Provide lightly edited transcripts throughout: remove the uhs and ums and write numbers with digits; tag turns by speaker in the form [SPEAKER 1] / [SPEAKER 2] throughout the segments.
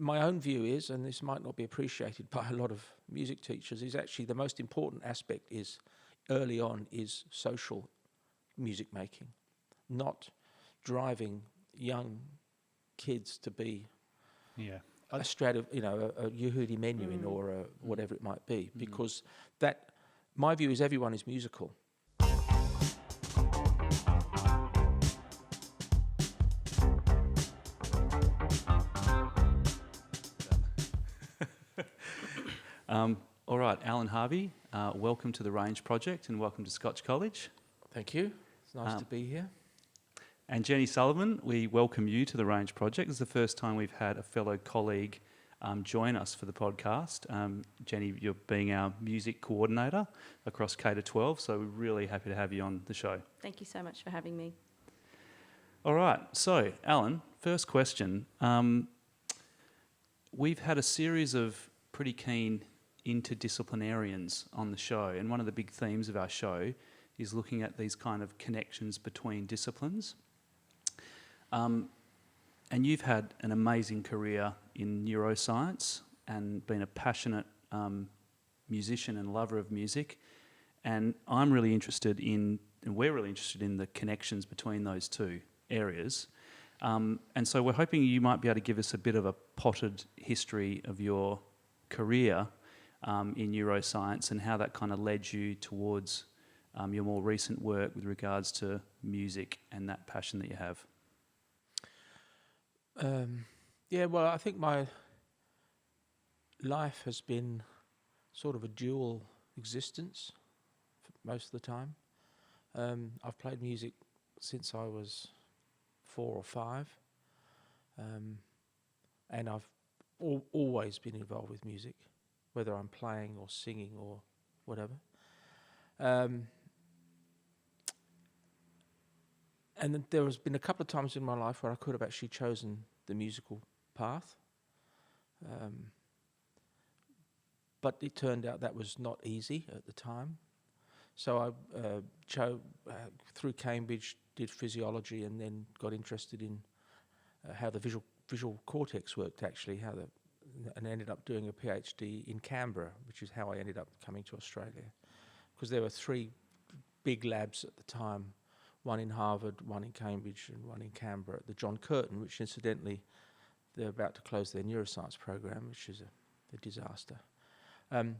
[SPEAKER 1] my own view is, and this might not be appreciated by a lot of music teachers, is actually the most important aspect is early on is social music making, not driving young kids to be a Yehudi Menuhin or whatever it might be, because that, my view is everyone is musical.
[SPEAKER 2] All right, Alan Harvey, welcome to the Range Project and welcome to Scotch College.
[SPEAKER 1] Thank you. It's nice to be here.
[SPEAKER 2] And Joni Sullivan, we welcome you to the Range Project. This is the first time we've had a fellow colleague join us for the podcast. Joni, you're being our music coordinator across K-12, so we're really happy to have you on the show.
[SPEAKER 3] Thank you so much for having me.
[SPEAKER 2] All right, so Alan, first question. We've had a series of pretty keen interdisciplinarians on the show, and one of the big themes of our show is looking at these kind of connections between disciplines. And you've had an amazing career in neuroscience and been a passionate musician and lover of music, and I'm really interested in, and we're really interested in the connections between those two areas. And so we're hoping you might be able to give us a bit of a potted history of your career in neuroscience and how that kind of led you towards your more recent work with regards to music and that passion that you have.
[SPEAKER 1] Well, I think my life has been sort of a dual existence for most of the time. I've played music since I was 4 or 5, and I've always been involved with music, whether I'm playing or singing or whatever. And then there has been a couple of times in my life where I could have actually chosen the musical path. But it turned out that was not easy at the time. So I through Cambridge did physiology and then got interested in how the visual cortex worked actually, and ended up doing a PhD in Canberra, which is how I ended up coming to Australia. Because there were 3 big labs at the time, one in Harvard, one in Cambridge, and one in Canberra at the John Curtin, which incidentally, they're about to close their neuroscience program, which is a disaster. And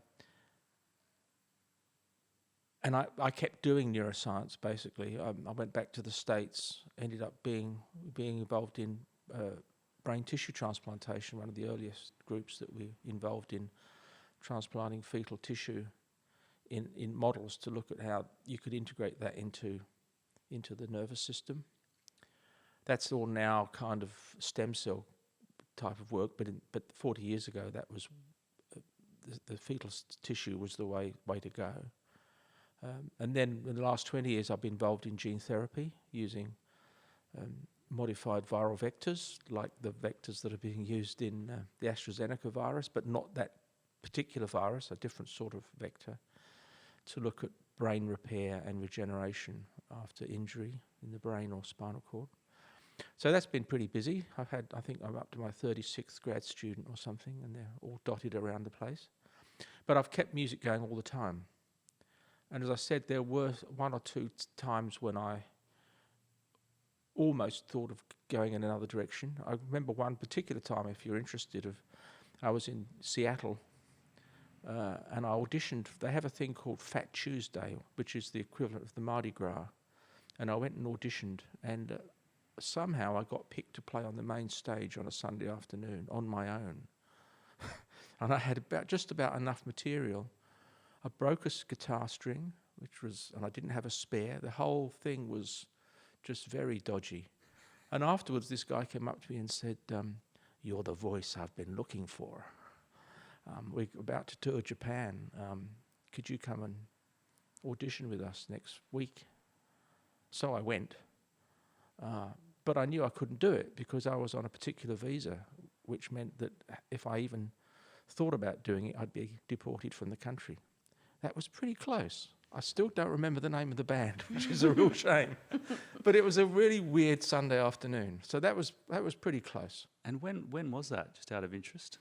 [SPEAKER 1] I kept doing neuroscience, basically. I went back to the States, ended up being involved in brain tissue transplantation, one of the earliest groups that we involved in transplanting fetal tissue in models to look at how you could integrate that into the nervous system. That's all now kind of stem cell type of work, but 40 years ago that was the fetal tissue was the way to go. And then in the last 20 years I've been involved in gene therapy using modified viral vectors, like the vectors that are being used in the AstraZeneca virus, but not that particular virus, a different sort of vector, to look at brain repair and regeneration after injury in the brain or spinal cord. So that's been pretty busy. I think I'm up to my 36th grad student or something, and they're all dotted around the place. But I've kept music going all the time. And as I said, there were 1 or 2 times when I almost thought of going in another direction. I remember one particular time, if you're interested, I was in Seattle and I auditioned. They have a thing called Fat Tuesday, which is the equivalent of the Mardi Gras. And I went and auditioned, and somehow I got picked to play on the main stage on a Sunday afternoon on my own. And I had just about enough material. I broke a guitar string, and I didn't have a spare. The whole thing was just very dodgy. And afterwards, this guy came up to me and said, "You're the voice I've been looking for. We're about to tour Japan. Could you come and audition with us next week?" So I went. But I knew I couldn't do it because I was on a particular visa, which meant that if I even thought about doing it, I'd be deported from the country. That was pretty close. I still don't remember the name of the band, which is a real shame. But it was a really weird Sunday afternoon. So that was pretty close.
[SPEAKER 2] And when was that, just out of interest?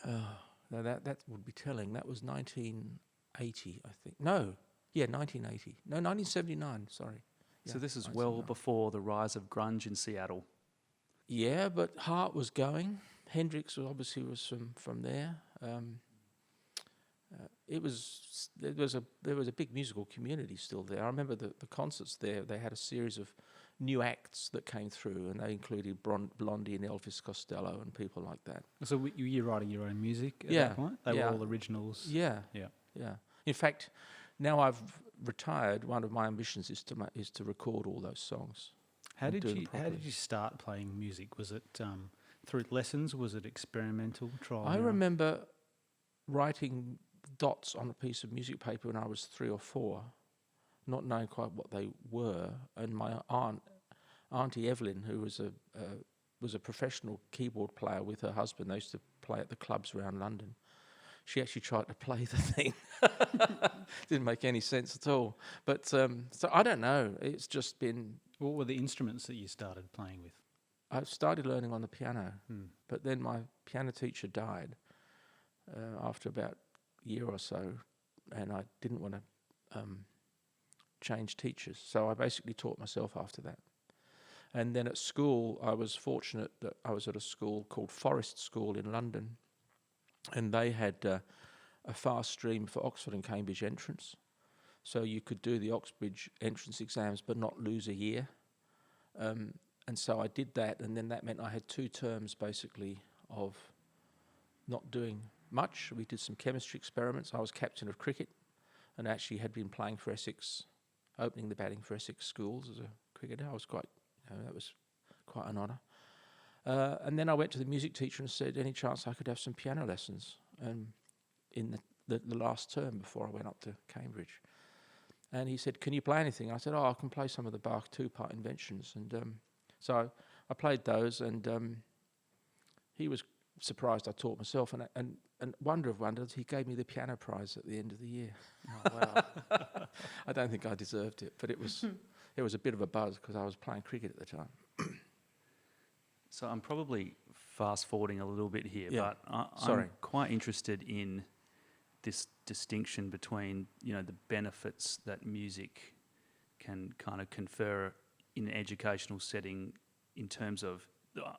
[SPEAKER 1] Now that would be telling. That was 1980, I think. No, yeah, 1980. No, 1979, sorry.
[SPEAKER 2] So
[SPEAKER 1] Yeah,
[SPEAKER 2] this is well
[SPEAKER 1] 1979.
[SPEAKER 2] before the rise of grunge in Seattle.
[SPEAKER 1] Yeah, but Hart was going. Hendrix obviously was from there. There was a big musical community still there. I remember the concerts there. They had a series of new acts that came through, and they included Blondie and Elvis Costello and people like that.
[SPEAKER 3] So you're writing your own music at
[SPEAKER 1] Yeah,
[SPEAKER 3] that point? They
[SPEAKER 1] yeah.
[SPEAKER 3] were all originals?
[SPEAKER 1] Yeah,
[SPEAKER 3] Yeah.
[SPEAKER 1] yeah. In fact, now I've retired. One of my ambitions is to record all those songs.
[SPEAKER 3] How
[SPEAKER 1] and
[SPEAKER 3] did
[SPEAKER 1] do them
[SPEAKER 3] you
[SPEAKER 1] properly.
[SPEAKER 3] start playing music? Was it through lessons? Was it experimental trial?
[SPEAKER 1] I
[SPEAKER 3] and error?
[SPEAKER 1] remember writing dots on a piece of music paper when I was 3 or 4, not knowing quite what they were. And my Auntie Evelyn, who was a professional keyboard player with her husband, they used to play at the clubs around London. She actually tried to play the thing. Didn't make any sense at all. But so I don't know. It's just been.
[SPEAKER 3] What were the instruments that you started playing with?
[SPEAKER 1] I started learning on the piano,
[SPEAKER 3] Hmm.
[SPEAKER 1] but then my piano teacher died after about a year or so, and I didn't want to change teachers, so I basically taught myself after that. And then at school, I was fortunate that I was at a school called Forest School in London, and they had a fast stream for Oxford and Cambridge entrance, so you could do the Oxbridge entrance exams but not lose a year. And so I did that, and then that meant I had 2 terms basically of not doing much. We did some chemistry experiments. I was captain of cricket and actually had been playing for Essex, opening the batting for Essex schools as a cricketer. I was that was quite an honour. And then I went to the music teacher and said, any chance I could have some piano lessons in the last term before I went up to Cambridge. And he said, can you play anything? I said, I can play some of the Bach 2-part inventions. And so I played those, and he was surprised I taught myself. And wonder of wonders, he gave me the piano prize at the end of the year.
[SPEAKER 2] Oh, wow.
[SPEAKER 1] I don't think I deserved it, but it was a bit of a buzz because I was playing cricket at the time.
[SPEAKER 2] So I'm probably fast forwarding a little bit here,
[SPEAKER 1] Yeah.
[SPEAKER 2] but
[SPEAKER 1] Sorry.
[SPEAKER 2] I'm quite interested in this distinction between, the benefits that music can kind of confer in an educational setting in terms of,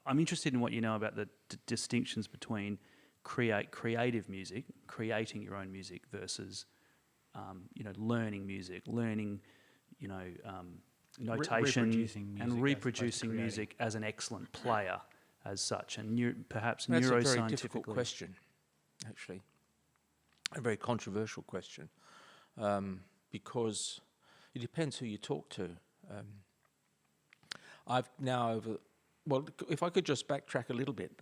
[SPEAKER 2] I'm interested in what you know about the distinctions between creative music, creating your own music versus, learning music, learning, notation
[SPEAKER 3] Reproducing music
[SPEAKER 2] and
[SPEAKER 3] as
[SPEAKER 2] reproducing
[SPEAKER 3] opposed to
[SPEAKER 2] music as an excellent player as such, and perhaps
[SPEAKER 1] That's a very
[SPEAKER 2] neuroscientifically.
[SPEAKER 1] difficult question, actually. A very controversial question, because it depends who you talk to. I've now if I could just backtrack a little bit.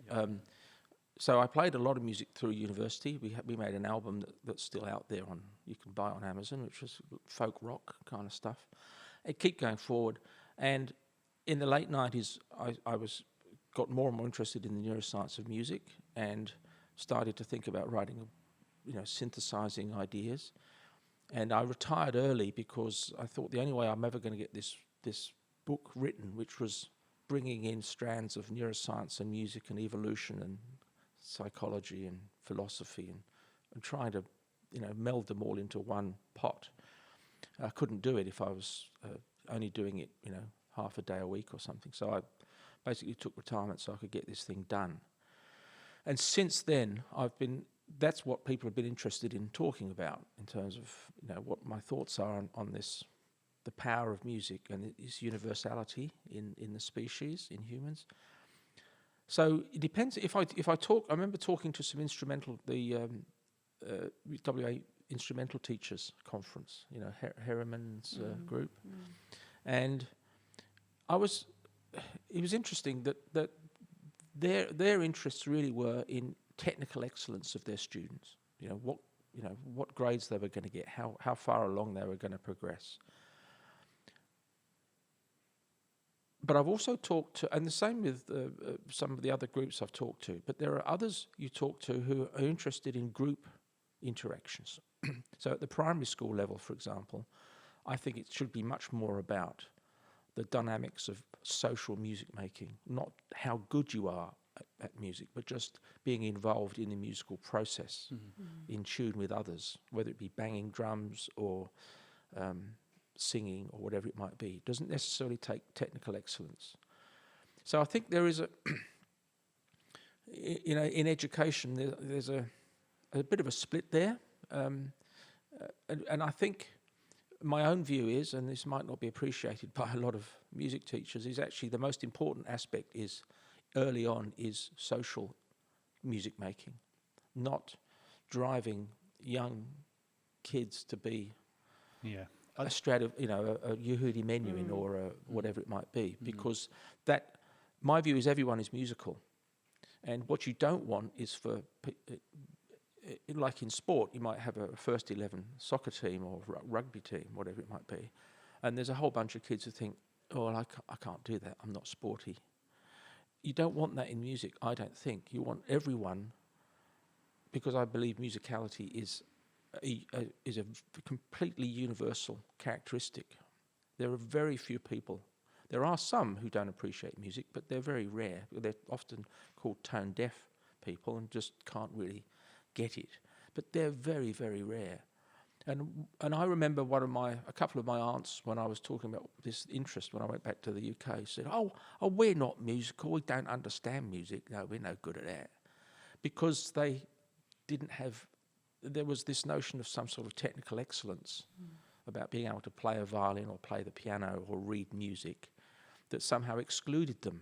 [SPEAKER 1] So I played a lot of music through university. We made an album that's still out there you can buy on Amazon, which was folk rock kind of stuff. It kept going forward, and in the late 90s, I got more and more interested in the neuroscience of music and started to think about writing, synthesizing ideas. And I retired early because I thought the only way I'm ever going to get this book written, which was bringing in strands of neuroscience and music and evolution and psychology and philosophy and trying to, meld them all into one pot. I couldn't do it if I was only doing it, half a day a week or something. So I basically took retirement so I could get this thing done. And since then, that's what people have been interested in talking about in terms of, what my thoughts are on this, the power of music and its universality in the species, in humans. So it depends. If I talk, I remember talking to some WA instrumental teachers conference, Harriman's group, and it was interesting that their interests really were in technical excellence of their students. What grades they were going to get, how far along they were going to progress. But I've also talked to, and the same with some of the other groups I've talked to, but there are others you talk to who are interested in group interactions, So at the primary school level, for example, I think it should be much more about the dynamics of social music making, not how good you are at music, but just being involved in the musical process, in tune with others, whether it be banging drums or singing or whatever it might be. It doesn't necessarily take technical excellence. So I think there is in education, there's a bit of a split there. And I think my own view is, and this might not be appreciated by a lot of music teachers, is actually the most important aspect is early on is social music making, not driving young kids to be a Yehudi Menuhin or whatever it might be, because that, my view is everyone is musical. And what you don't want is for, like in sport, you might have a first 11 soccer team or rugby team, whatever it might be, and there's a whole bunch of kids who think, oh, well, I can't do that, I'm not sporty. You don't want that in music, I don't think. You want everyone, because I believe musicality is a completely universal characteristic. There are very few people. There are some who don't appreciate music, but they're very rare. They're often called tone deaf people and just can't really get it. But they're very, very rare. And I remember a couple of my aunts, when I was talking about this interest when I went back to the UK, said, oh, we're not musical, we don't understand music. No, we're no good at that. Because they didn't have, there was this notion of some sort of technical excellence about being able to play a violin or play the piano or read music that somehow excluded them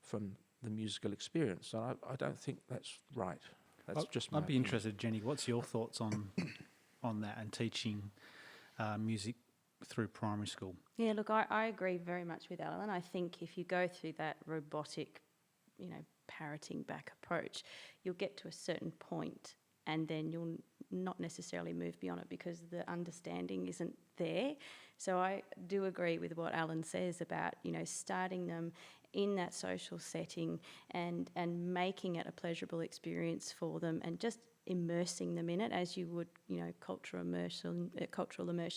[SPEAKER 1] from the musical experience. And I don't think that's right. That's just my
[SPEAKER 3] I'd be
[SPEAKER 1] opinion.
[SPEAKER 3] interested, Jenny, what's your thoughts on that and teaching music through primary school?
[SPEAKER 4] Yeah, look, I agree very much with Alan. I think if you go through that robotic, parroting back approach, you'll get to a certain point and then you'll not necessarily move beyond it because the understanding isn't there. So I do agree with what Alan says about, starting them in that social setting and making it a pleasurable experience for them and just immersing them in it as you would, cultural immersion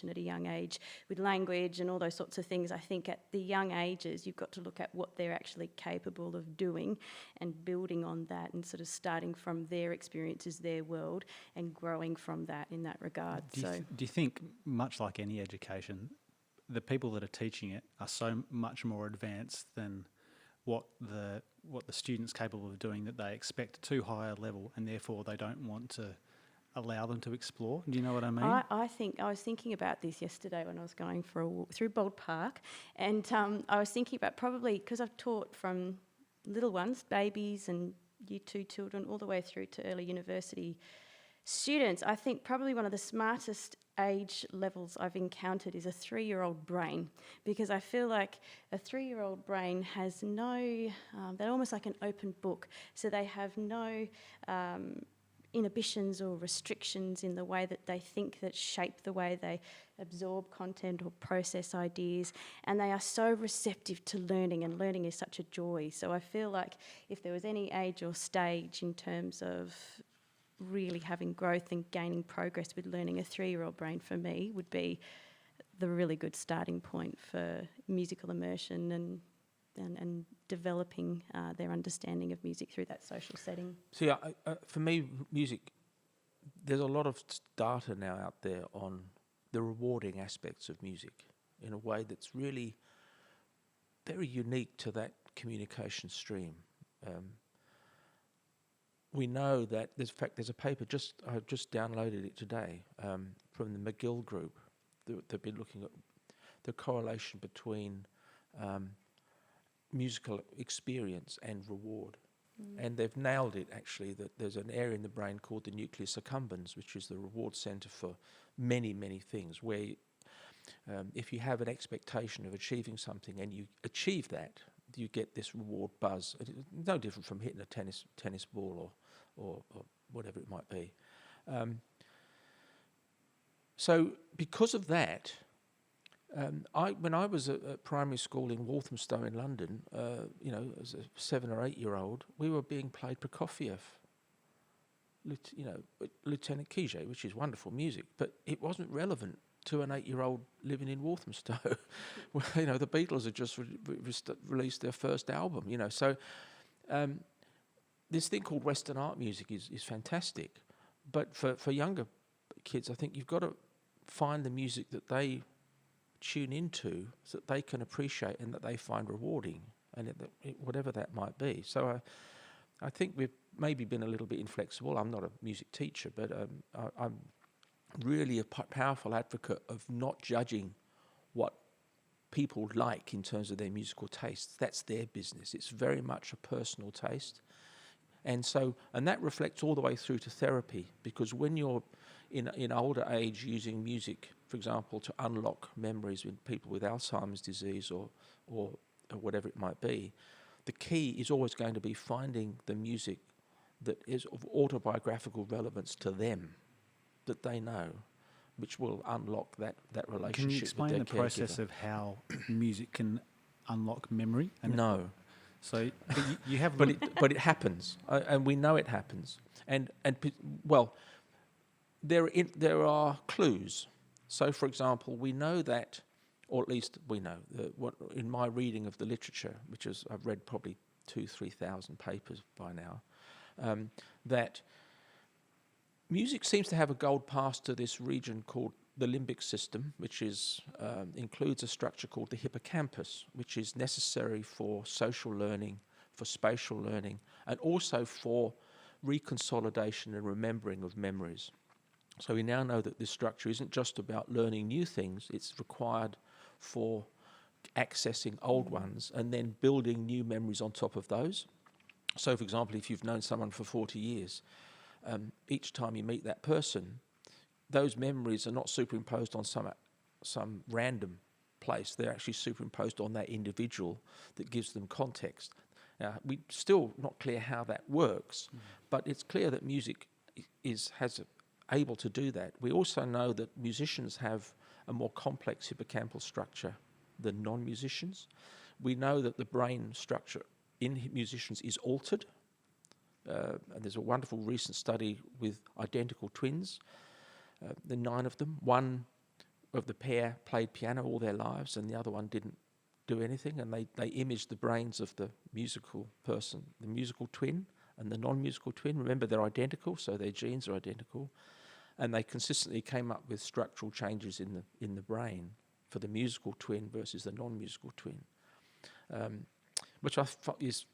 [SPEAKER 4] at a young age with language and all those sorts of things. I think at the young ages, you've got to look at what they're actually capable of doing and building on that and sort of starting from their experiences, their world, and growing from that in that regard.
[SPEAKER 3] Do you think, much like any education, the people that are teaching it are so much more advanced than what the student's capable of doing, that they expect too high a level and therefore they don't want to allow them to explore? Do you know what I mean?
[SPEAKER 4] I think I was thinking about this yesterday when I was going for a walk through Bold Park, and I was thinking about, probably because I've taught from little ones, babies and year 2 children, all the way through to early university students, I think probably one of the smartest age levels I've encountered is a 3-year-old brain, because I feel like a 3-year-old brain has no, they're almost like an open book, so they have no inhibitions or restrictions in the way that they think that shape the way they absorb content or process ideas, and they are so receptive to learning, and learning is such a joy. So I feel like if there was any age or stage in terms of really having growth and gaining progress with learning, a 3-year-old brain for me would be the really good starting point for musical immersion and developing their understanding of music through that social setting.
[SPEAKER 1] See, for me, music, there's a lot of data now out there on the rewarding aspects of music in a way that's really very unique to that communication stream. We know that there's a paper, I just downloaded it today, from the McGill group. They've been looking at the correlation between musical experience and reward. And they've nailed it, actually, that there's an area in the brain called the nucleus accumbens, which is the reward center for many, many things, where if you have an expectation of achieving something and you achieve that, you get this reward buzz. It's no different from hitting a tennis ball or whatever it might be. So because of that, when I was at primary school in Walthamstow in London, as a 7 or 8 year old, we were being played Prokofiev. Lieutenant Kijé, which is wonderful music, but it wasn't relevant to an 8-year-old living in Walthamstow. Well, the Beatles had just released their first album, So this thing called Western art music is fantastic. But for younger kids, I think you've got to find the music that they tune into so that they can appreciate and that they find rewarding, and whatever that might be. So I think we've maybe been a little bit inflexible. I'm not a music teacher, but I'm really a powerful advocate of not judging what people like in terms of their musical tastes. That's their business. It's very much a personal taste. And that reflects all the way through to therapy, because when you're in older age using music, for example, to unlock memories with people with Alzheimer's disease or whatever it might be, the key is always going to be finding the music that is of autobiographical relevance to them, that they know, which will unlock that relationship.
[SPEAKER 3] Can you explain
[SPEAKER 1] with
[SPEAKER 3] the
[SPEAKER 1] their
[SPEAKER 3] process
[SPEAKER 1] caregiver.
[SPEAKER 3] of how music can unlock memory?
[SPEAKER 1] No.
[SPEAKER 3] So you have...
[SPEAKER 1] But it happens, and we know it happens. There are clues. So, for example, we know that, or at least we know that in my reading of the literature, which is I've read probably 2,000-3,000 papers by now, that music seems to have a gold pass to this region called the limbic system, which includes a structure called the hippocampus, which is necessary for social learning, for spatial learning, and also for reconsolidation and remembering of memories. So we now know that this structure isn't just about learning new things, it's required for accessing old ones and then building new memories on top of those. So, for example, if you've known someone for 40 years, each time you meet that person, those memories are not superimposed on some random place. They're actually superimposed on that individual that gives them context. Now, we're still not clear how that works, but it's clear that music has able to do that. We also know that musicians have a more complex hippocampal structure than non-musicians. We know that the brain structure in musicians is altered. And there's a wonderful recent study with identical twins. The 9 of them, one of the pair played piano all their lives and the other one didn't do anything, and they imaged the brains of the musical person, the musical twin and the non-musical twin. Remember, they're identical, so their genes are identical, and they consistently came up with structural changes in the brain for the musical twin versus the non-musical twin, which I thought is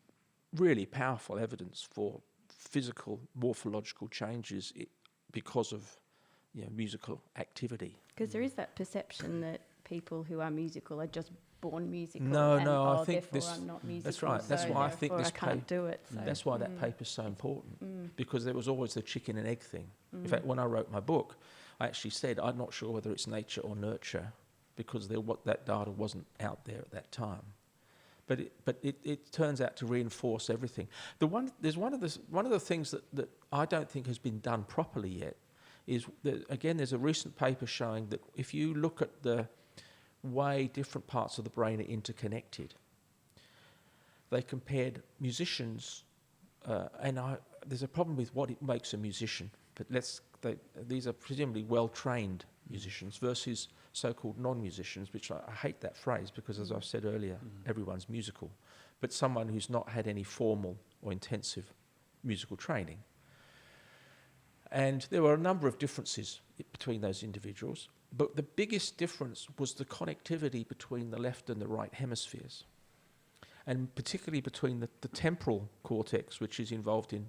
[SPEAKER 1] really powerful evidence for physical morphological changes because of musical activity.
[SPEAKER 4] Because there is that perception that people who are musical are just born musical.
[SPEAKER 1] No,
[SPEAKER 4] and,
[SPEAKER 1] I think
[SPEAKER 4] therefore I'm not musical.
[SPEAKER 1] that's right. That's why I think this
[SPEAKER 4] I can't do it. So.
[SPEAKER 1] That's why that paper's so important, because there was always the chicken and egg thing. In fact, when I wrote my book, I actually said I'm not sure whether it's nature or nurture, because that data wasn't out there at that time. But it turns out to reinforce everything. There's one of the things that I don't think has been done properly yet is that, again, there's a recent paper showing that if you look at the way different parts of the brain are interconnected, they compared musicians, there's a problem with what it makes a musician, but these are presumably well-trained musicians versus so-called non-musicians, which I hate that phrase because, as I've said earlier, everyone's musical, but someone who's not had any formal or intensive musical training. And there were a number of differences between those individuals, but the biggest difference was the connectivity between the left and the right hemispheres, and particularly between the temporal cortex, which is involved in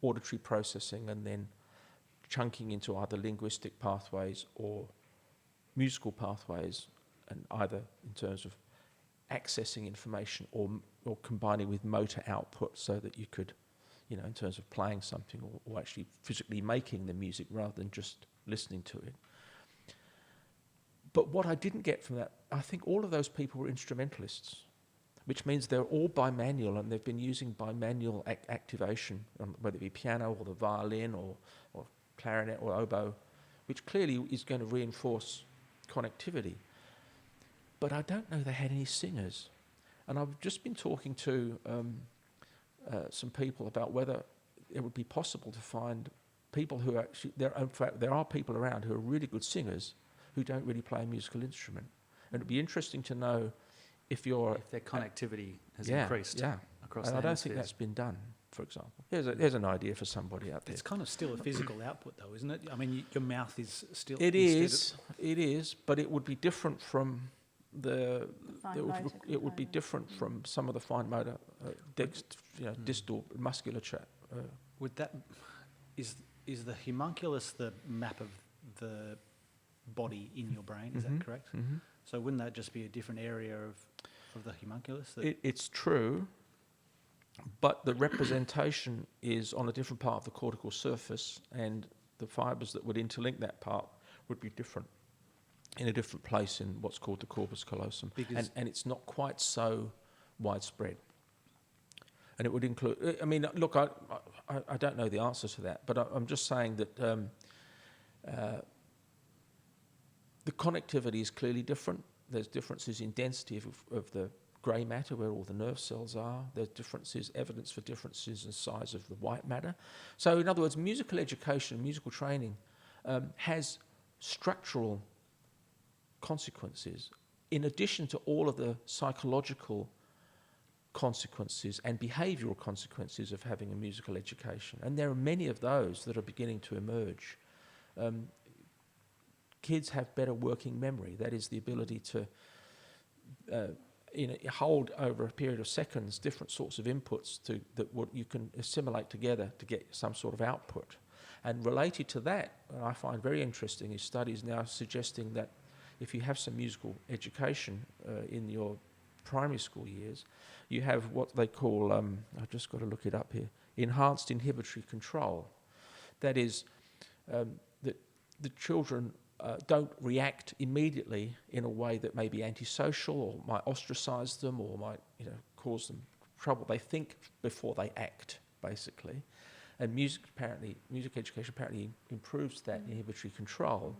[SPEAKER 1] auditory processing and then chunking into either linguistic pathways or musical pathways, and either in terms of accessing information or combining with motor output so that you could, in terms of playing something or actually physically making the music rather than just listening to it. But what I didn't get from that, I think all of those people were instrumentalists, which means they're all bimanual and they've been using bimanual activation, whether it be piano or the violin or clarinet or oboe, which clearly is going to reinforce connectivity. But I don't know they had any singers. And I've just been talking to some people about whether it would be possible to find people who actually, in fact, there are people around who are really good singers who don't really play a musical instrument. And it'd be interesting to know if
[SPEAKER 2] If their connectivity has increased across
[SPEAKER 1] and
[SPEAKER 2] the
[SPEAKER 1] I don't think
[SPEAKER 2] hemispheres.
[SPEAKER 1] that's been done, for example. Here's an idea for somebody out there.
[SPEAKER 3] It's kind of still a physical output, though, isn't it? I mean, your mouth is still.
[SPEAKER 1] It is, but it would be different from it would be different from some of the fine motor, distal musculature.
[SPEAKER 3] Would that is the homunculus the map of the body in your brain? Is that correct?
[SPEAKER 1] Mm-hmm.
[SPEAKER 3] So wouldn't that just be a different area of the homunculus?
[SPEAKER 1] It's true, but the representation is on a different part of the cortical surface, and the fibres that would interlink that part would be different, in a different place in what's called the corpus callosum. And it's not quite so widespread. And it would include, I mean, look, I don't know the answer to that, but I'm just saying that the connectivity is clearly different. There's differences in density of the grey matter where all the nerve cells are. There's evidence for differences in size of the white matter. So in other words, musical education, musical training has structural consequences in addition to all of the psychological consequences and behavioural consequences of having a musical education. And there are many of those that are beginning to emerge. Kids have better working memory. That is the ability to hold over a period of seconds different sorts of inputs that what you can assimilate together to get some sort of output. And related to that, what I find very interesting is studies now suggesting that if you have some musical education in your primary school years, you have what they call, I've just got to look it up here, enhanced inhibitory control. That is, that the children don't react immediately in a way that may be antisocial or might ostracize them or might cause them trouble. They think before they act, basically. And music education apparently improves that inhibitory control.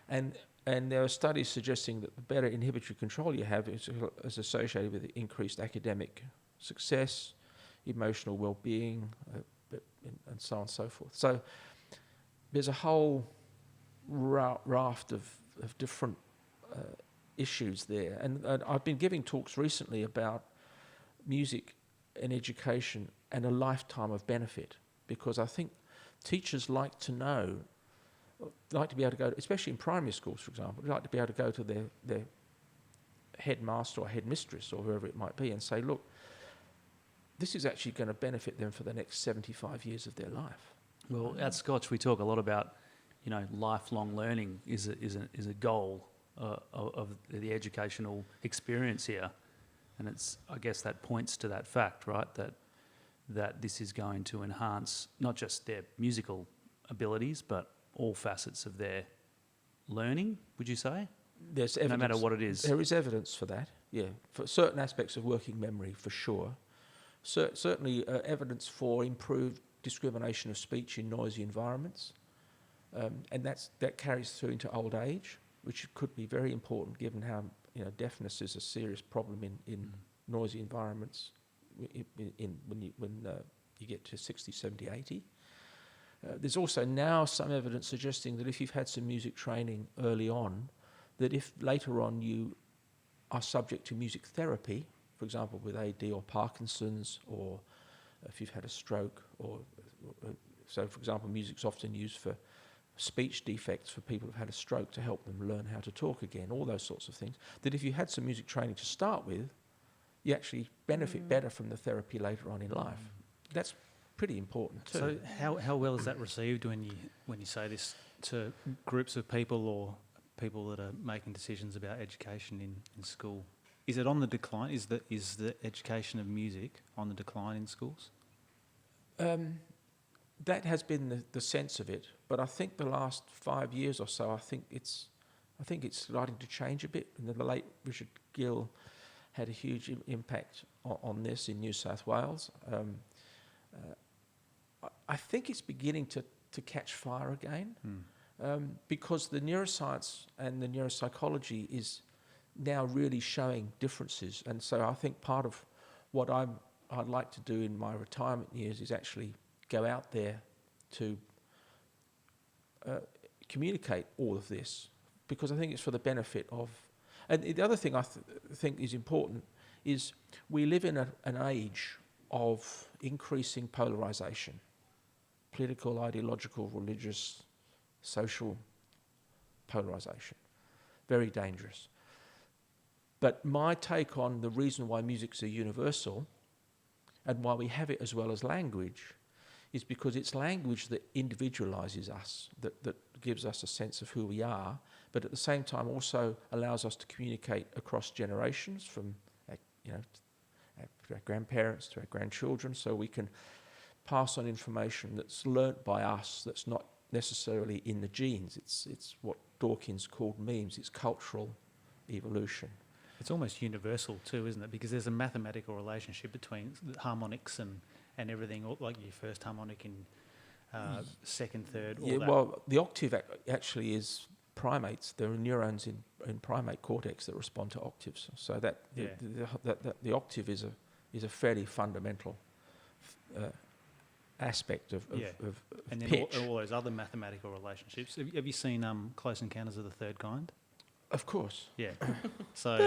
[SPEAKER 1] And there are studies suggesting that the better inhibitory control you have is associated with increased academic success, emotional well-being, and so on and so forth. So there's a whole raft of different issues there. And I've been giving talks recently about music and education and a lifetime of benefit, because I think teachers like to be able to go, especially in primary schools, for example, like to be able to go to their headmaster or headmistress or whoever it might be and say, look, this is actually going to benefit them for the next 75 years of their life.
[SPEAKER 2] Well, at Scotch, we talk a lot about, lifelong learning is a goal of the educational experience here, and I guess that points to that fact, right? That this is going to enhance not just their musical abilities, but all facets of their learning. Would you say?
[SPEAKER 1] There's evidence,
[SPEAKER 2] no matter what it is.
[SPEAKER 1] There is evidence for that. Yeah, for certain aspects of working memory, for sure. Certainly, evidence for improved discrimination of speech in noisy environments. And that carries through into old age, which could be very important given how deafness is a serious problem in noisy environments when you get to 60, 70, 80. There's also now some evidence suggesting that if you've had some music training early on, that if later on you are subject to music therapy, for example with AD or Parkinson's, or if you've had a stroke, so for example music's often used for speech defects for people who've had a stroke to help them learn how to talk again, all those sorts of things, that if you had some music training to start with, you actually benefit better from the therapy later on in life. That's pretty important too.
[SPEAKER 3] So how well is that received when you say this to groups of people or people that are making decisions about education in school? Is it on the decline? Is the education of music on the decline in schools?
[SPEAKER 1] That has been the sense of it, but I think the last 5 years or so, I think it's starting to change a bit. And the late Richard Gill had a huge impact on this in New South Wales. I think it's beginning to catch fire again, because the neuroscience and the neuropsychology is now really showing differences. And so I think part of what I'd like to do in my retirement years is actually go out there to communicate all of this, because I think it's for the benefit of. And the other thing I think is important is we live in an age of increasing polarization, political, ideological, religious, social polarization. Very dangerous. But my take on the reason why music's a universal and why we have it as well as language is because it's language that individualizes us, that gives us a sense of who we are, but at the same time also allows us to communicate across generations, from our grandparents to our grandchildren, so we can pass on information that's learnt by us, that's not necessarily in the genes. It's what Dawkins called memes. It's cultural evolution.
[SPEAKER 3] It's almost universal too, isn't it? Because there's a mathematical relationship between harmonics and everything, like your first harmonic and second, third, all that.
[SPEAKER 1] Well, the octave actually is primates. There are neurons in primate cortex that respond to octaves. So that the octave is a fairly fundamental aspect of
[SPEAKER 3] and then
[SPEAKER 1] pitch.
[SPEAKER 3] all those other mathematical relationships. Have you seen Close Encounters of the Third Kind?
[SPEAKER 1] Of course.
[SPEAKER 3] Yeah. So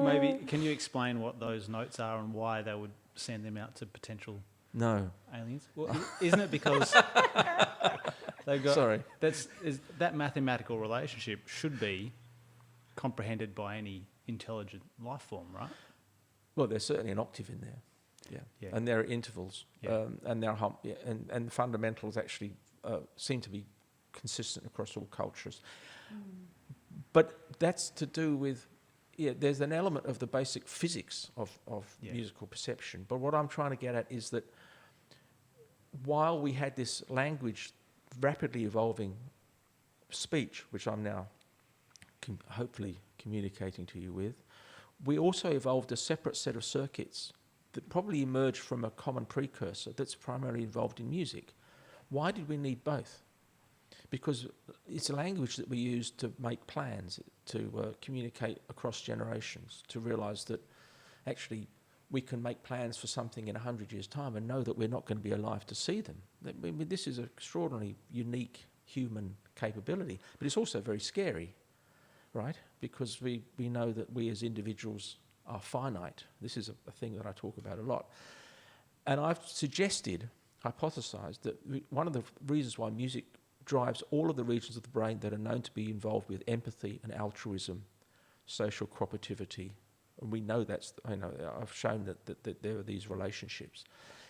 [SPEAKER 3] maybe can you explain what those notes are and why they would send them out to potential aliens? Well, isn't it because they've got that mathematical relationship should be comprehended by any intelligent life form, right?
[SPEAKER 1] Well, there's certainly an octave in there. Yeah. And there are intervals, and there are and the fundamentals actually seem to be consistent across all cultures. But that's to do with, there's an element of the basic physics of musical perception. But what I'm trying to get at is that while we had this language, rapidly evolving speech, which I'm now hopefully communicating to you with, we also evolved a separate set of circuits that probably emerged from a common precursor that's primarily involved in music. Why did we need both? Because it's a language that we use to make plans, to communicate across generations, to realise that actually we can make plans for something in 100 years' time and know that we're not going to be alive to see them. I mean, this is an extraordinarily unique human capability, but it's also very scary, right? Because we know that we as individuals are finite. This is a thing that I talk about a lot. And I've hypothesised that one of the reasons why music drives all of the regions of the brain that are known to be involved with empathy and altruism, social cooperativity, and we know I've shown that there are these relationships,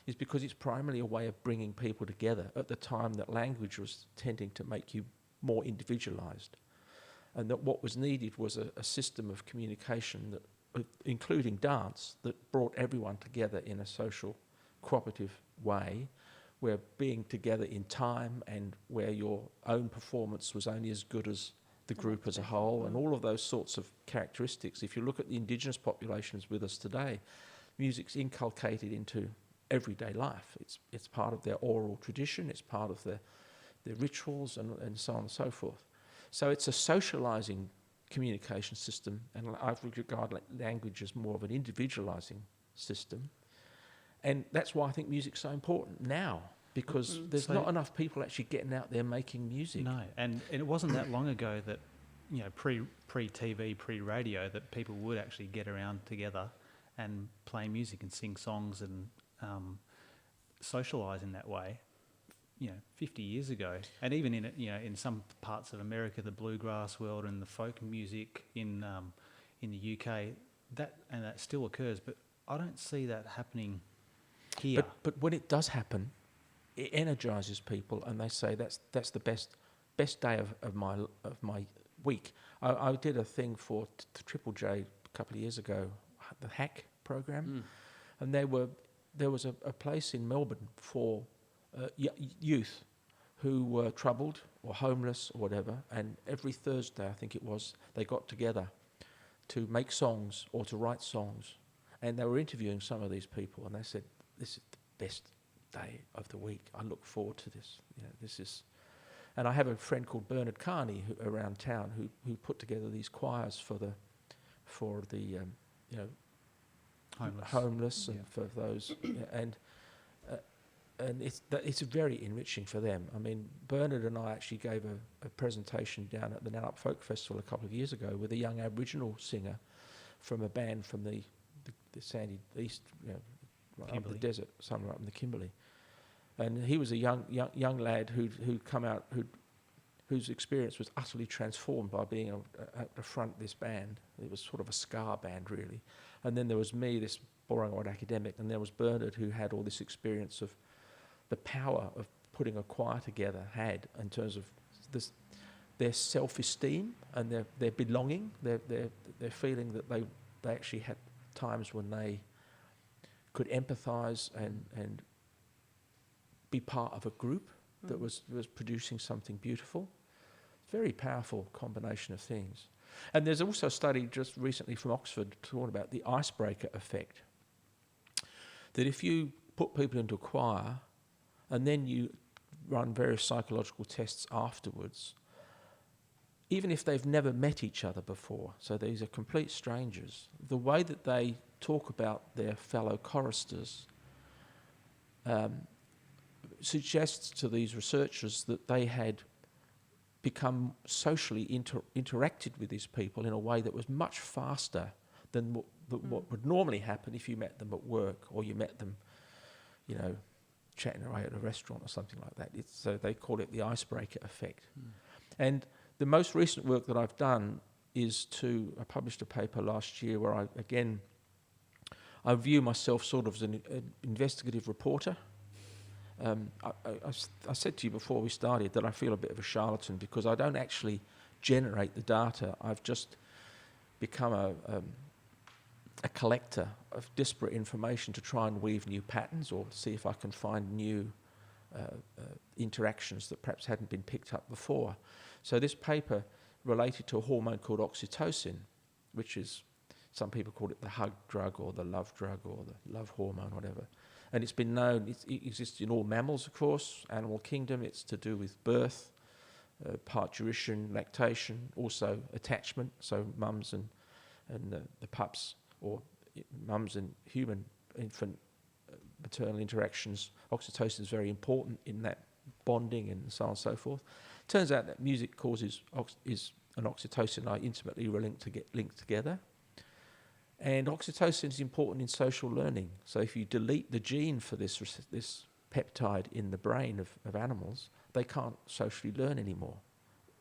[SPEAKER 1] is because it's primarily a way of bringing people together at the time that language was tending to make you more individualised. And that what was needed was a system of communication, that, including dance, that brought everyone together in a social cooperative way, where being together in time and where your own performance was only as good as the group as a whole, and all of those sorts of characteristics. If you look at the indigenous populations with us today, music's inculcated into everyday life. It's part of their oral tradition, it's part of their rituals and so on and so forth. So it's a socialising communication system, and I regard language as more of an individualising system. And that's why I think music's so important now, because there's not enough people actually getting out there making music.
[SPEAKER 3] No, and it wasn't that long ago that, pre-TV, pre-radio, that people would actually get around together and play music and sing songs and socialise in that way. 50 years ago, and even in some parts of America, the bluegrass world and the folk music in the UK, that still occurs, but I don't see that happening here.
[SPEAKER 1] But when it does happen, it energises people, and they say that's the best day of my week. I did a thing for Triple J a couple of years ago, the Hack program, and there was a place in Melbourne for youth who were troubled or homeless or whatever, and every Thursday, I think it was, they got together to make songs or to write songs, and they were interviewing some of these people, and they said, "This is the best day of the week. I look forward to this. This is." And I have a friend called Bernard Carney around town who put together these choirs for the homeless and for those, and it's very enriching for them. I mean, Bernard and I actually gave a presentation down at the Nannup Folk Festival a couple of years ago with a young Aboriginal singer from a band from the sandy east, right up the desert, somewhere up in the Kimberley. And he was a young lad who'd come out, whose experience was utterly transformed by being at the front of this band. It was sort of a ska band, really. And then there was me, this boring old academic, and there was Bernard, who had all this experience of the power of putting a choir together had in terms of their self-esteem and their belonging, their feeling that they actually had times when they could empathise and be part of a group that was producing something beautiful. Very powerful combination of things. And there's also a study just recently from Oxford talking about the icebreaker effect. That if you put people into a choir and then you run various psychological tests afterwards, even if they've never met each other before, so these are complete strangers, the way that they talk about their fellow choristers suggests to these researchers that they had become socially interacted with these people in a way that was much faster than what would normally happen if you met them at work or you met them, chatting away at a restaurant or something like that. So they call it the icebreaker effect. And the most recent work that I've done is I published a paper last year where I view myself sort of as an investigative reporter. I said to you before we started that I feel a bit of a charlatan because I don't actually generate the data. I've just become a collector of disparate information to try and weave new patterns or see if I can find new interactions that perhaps hadn't been picked up before. So this paper related to a hormone called oxytocin, which is, some people call it the hug drug or the love drug or the love hormone, whatever. And it's been known, it exists in all mammals, of course, animal kingdom. It's to do with birth, parturition, lactation, also attachment, so mums and the pups, or mums and human infant maternal interactions. Oxytocin is very important in that bonding and so on and so forth. Turns out that music is an oxytocin are intimately linked together. And oxytocin is important in social learning. So if you delete the gene for this peptide in the brain of animals, they can't socially learn anymore.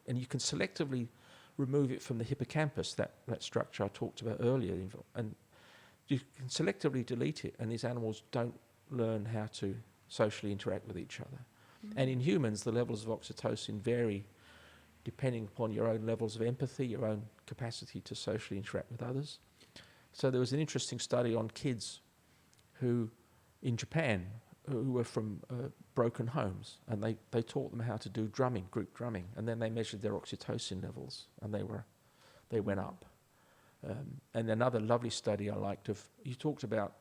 [SPEAKER 1] And you can selectively remove it from the hippocampus, that structure I talked about earlier, and you can selectively delete it, and these animals don't learn how to socially interact with each other. And in humans, the levels of oxytocin vary depending upon your own levels of empathy, your own capacity to socially interact with others. So there was an interesting study on kids who, in Japan, who were from broken homes, and they taught them how to do drumming, group drumming, and then they measured their oxytocin levels, and they went up. And another lovely study I liked you talked about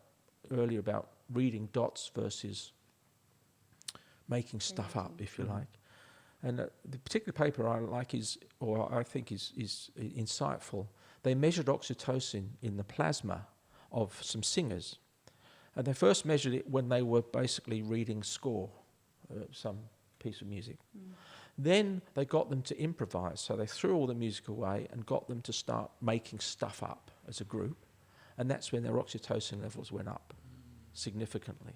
[SPEAKER 1] earlier about reading dots versus making stuff up, if you like. And the particular paper I like I think is insightful. They measured oxytocin in the plasma of some singers. And they first measured it when they were basically reading score, some piece of music. Then they got them to improvise. So they threw all the music away and got them to start making stuff up as a group. And that's when their oxytocin levels went up significantly.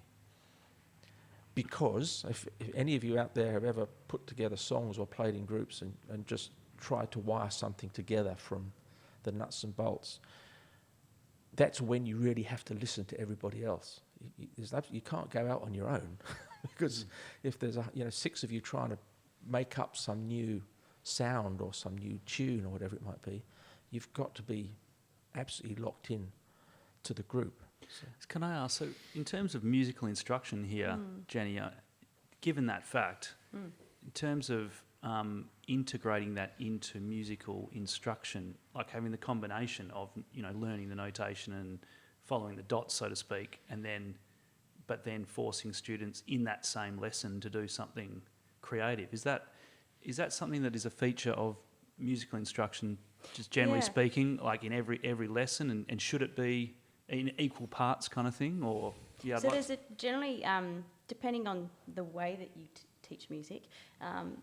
[SPEAKER 1] Because if any of you out there have ever put together songs or played in groups and just tried to wire something together from the nuts and bolts, that's when you really have to listen to everybody else. You can't go out on your own because if there's 6 of you trying to make up some new sound or some new tune or whatever it might be, you've got to be absolutely locked in to the group. So.
[SPEAKER 2] Can I ask, so in terms of musical instruction here, Jenny, given that fact, in terms of integrating that into musical instruction, like having the combination of learning the notation and following the dots, so to speak, but then forcing students in that same lesson to do something creative, is that something that is a feature of musical instruction, just generally speaking, like in every lesson, and should it be in equal parts kind of thing, or
[SPEAKER 4] there's generally depending on the way that you teach music,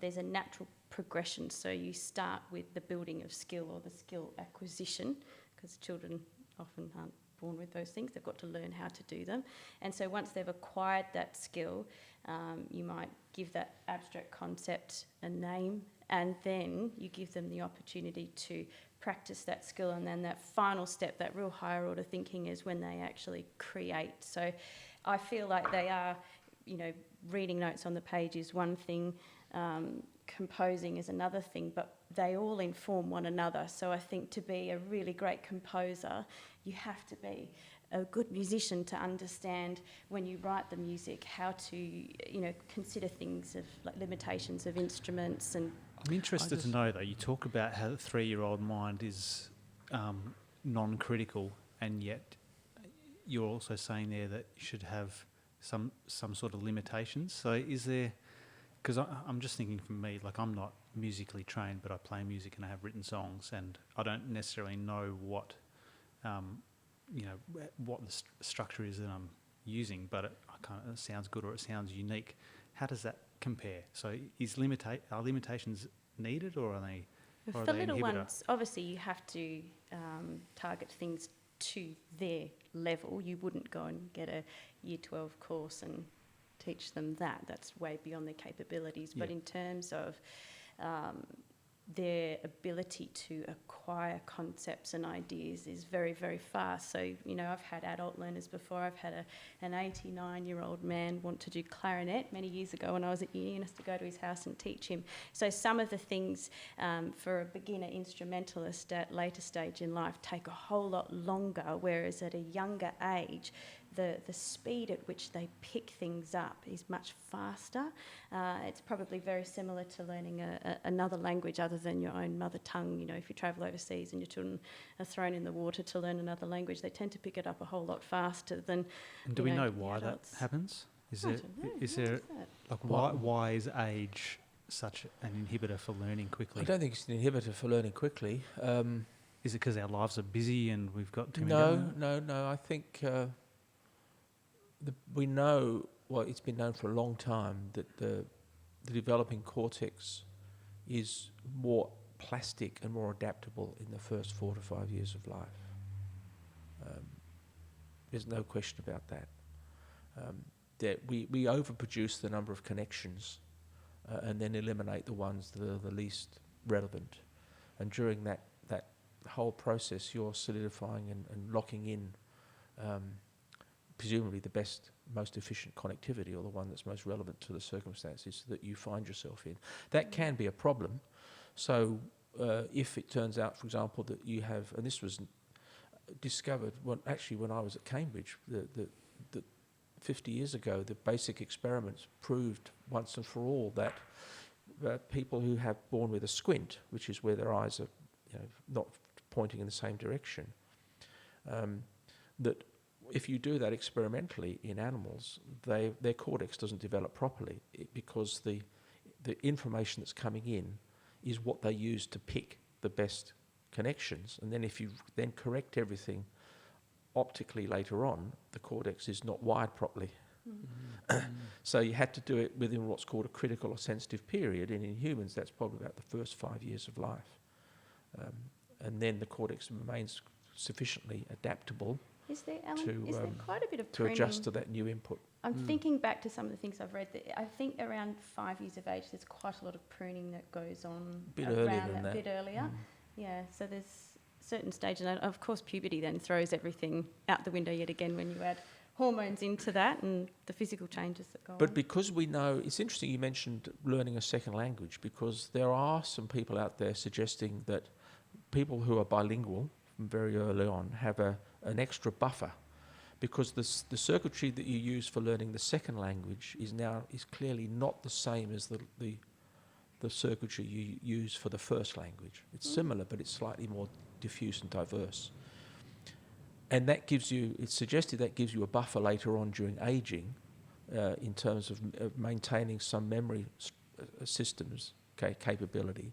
[SPEAKER 4] there's a natural progression. So you start with the building of skill or the skill acquisition, because children often aren't born with those things. They've got to learn how to do them. And so once they've acquired that skill, you might give that abstract concept a name, and then you give them the opportunity to practice that skill. And then that final step, that real higher order thinking, is when they actually create. So I feel like they are, reading notes on the page is one thing, composing is another thing, but they all inform one another. So I think to be a really great composer, you have to be a good musician to understand when you write the music how to, consider things of like limitations of instruments. And
[SPEAKER 3] I'm interested to know, though, you talk about how the 3-year-old mind is non-critical, and yet you're also saying there that you should have some sort of limitations. So is there, because I'm just thinking for me, like I'm not musically trained, but I play music and I have written songs, and I don't necessarily know what, what the structure is that I'm using, but it sounds good or it sounds unique. How does that compare? So are limitations needed, or are they?
[SPEAKER 4] For little ones, obviously you have to target things to their level. You wouldn't go and get a Year 12 course and teach them that. That's way beyond their capabilities. Yeah. But in terms of their ability to acquire concepts and ideas is very, very fast. So, I've had adult learners before. I've had an 89-year-old man want to do clarinet many years ago when I was at uni, and I used to go to his house and teach him. So some of the things for a beginner instrumentalist at later stage in life take a whole lot longer, whereas at a younger age, the speed at which they pick things up is much faster. It's probably very similar to learning another language other than your own mother tongue. If you travel overseas and your children are thrown in the water to learn another language, they tend to pick it up a whole lot faster than.
[SPEAKER 3] And do we know why that happens? Why is age such an inhibitor for learning quickly?
[SPEAKER 1] I don't think it's an inhibitor for learning quickly.
[SPEAKER 3] Is it because our lives are busy and we've got too many?
[SPEAKER 1] No. I think. We know, it's been known for a long time that the developing cortex is more plastic and more adaptable in the first 4 to 5 years of life. There's no question about that. That we overproduce the number of connections and then eliminate the ones that are the least relevant. And during that whole process, you're solidifying and locking in presumably the best, most efficient connectivity, or the one that's most relevant to the circumstances that you find yourself in. That can be a problem. So if it turns out, for example, that you have, and this was discovered when I was at Cambridge, that 50 years ago, the basic experiments proved once and for all that people who have born with a squint, which is where their eyes are not pointing in the same direction, that if you do that experimentally in animals, their cortex doesn't develop properly because the information that's coming in is what they use to pick the best connections. And then if you then correct everything optically later on, the cortex is not wired properly. Mm-hmm. So you had to do it within what's called a critical or sensitive period, and in humans that's probably about the first 5 years of life. And then the cortex remains sufficiently adaptable.
[SPEAKER 4] Is there quite a bit of
[SPEAKER 1] to
[SPEAKER 4] pruning?
[SPEAKER 1] Adjust to that new input?
[SPEAKER 4] I'm thinking back to some of the things I've read. I think around 5 years of age, there's quite a lot of pruning that goes on
[SPEAKER 1] a bit earlier.
[SPEAKER 4] Yeah, so there's certain stages, and of course puberty then throws everything out the window yet again when you add hormones into that and the physical changes that go on.
[SPEAKER 1] But because we know, it's interesting you mentioned learning a second language, because there are some people out there suggesting that people who are bilingual from very early on have an extra buffer, because the circuitry that you use for learning the second language is clearly not the same as the circuitry you use for the first language. It's similar, but it's slightly more diffuse and diverse. And that it's suggested that gives you a buffer later on during aging in terms of maintaining some memory systems capability.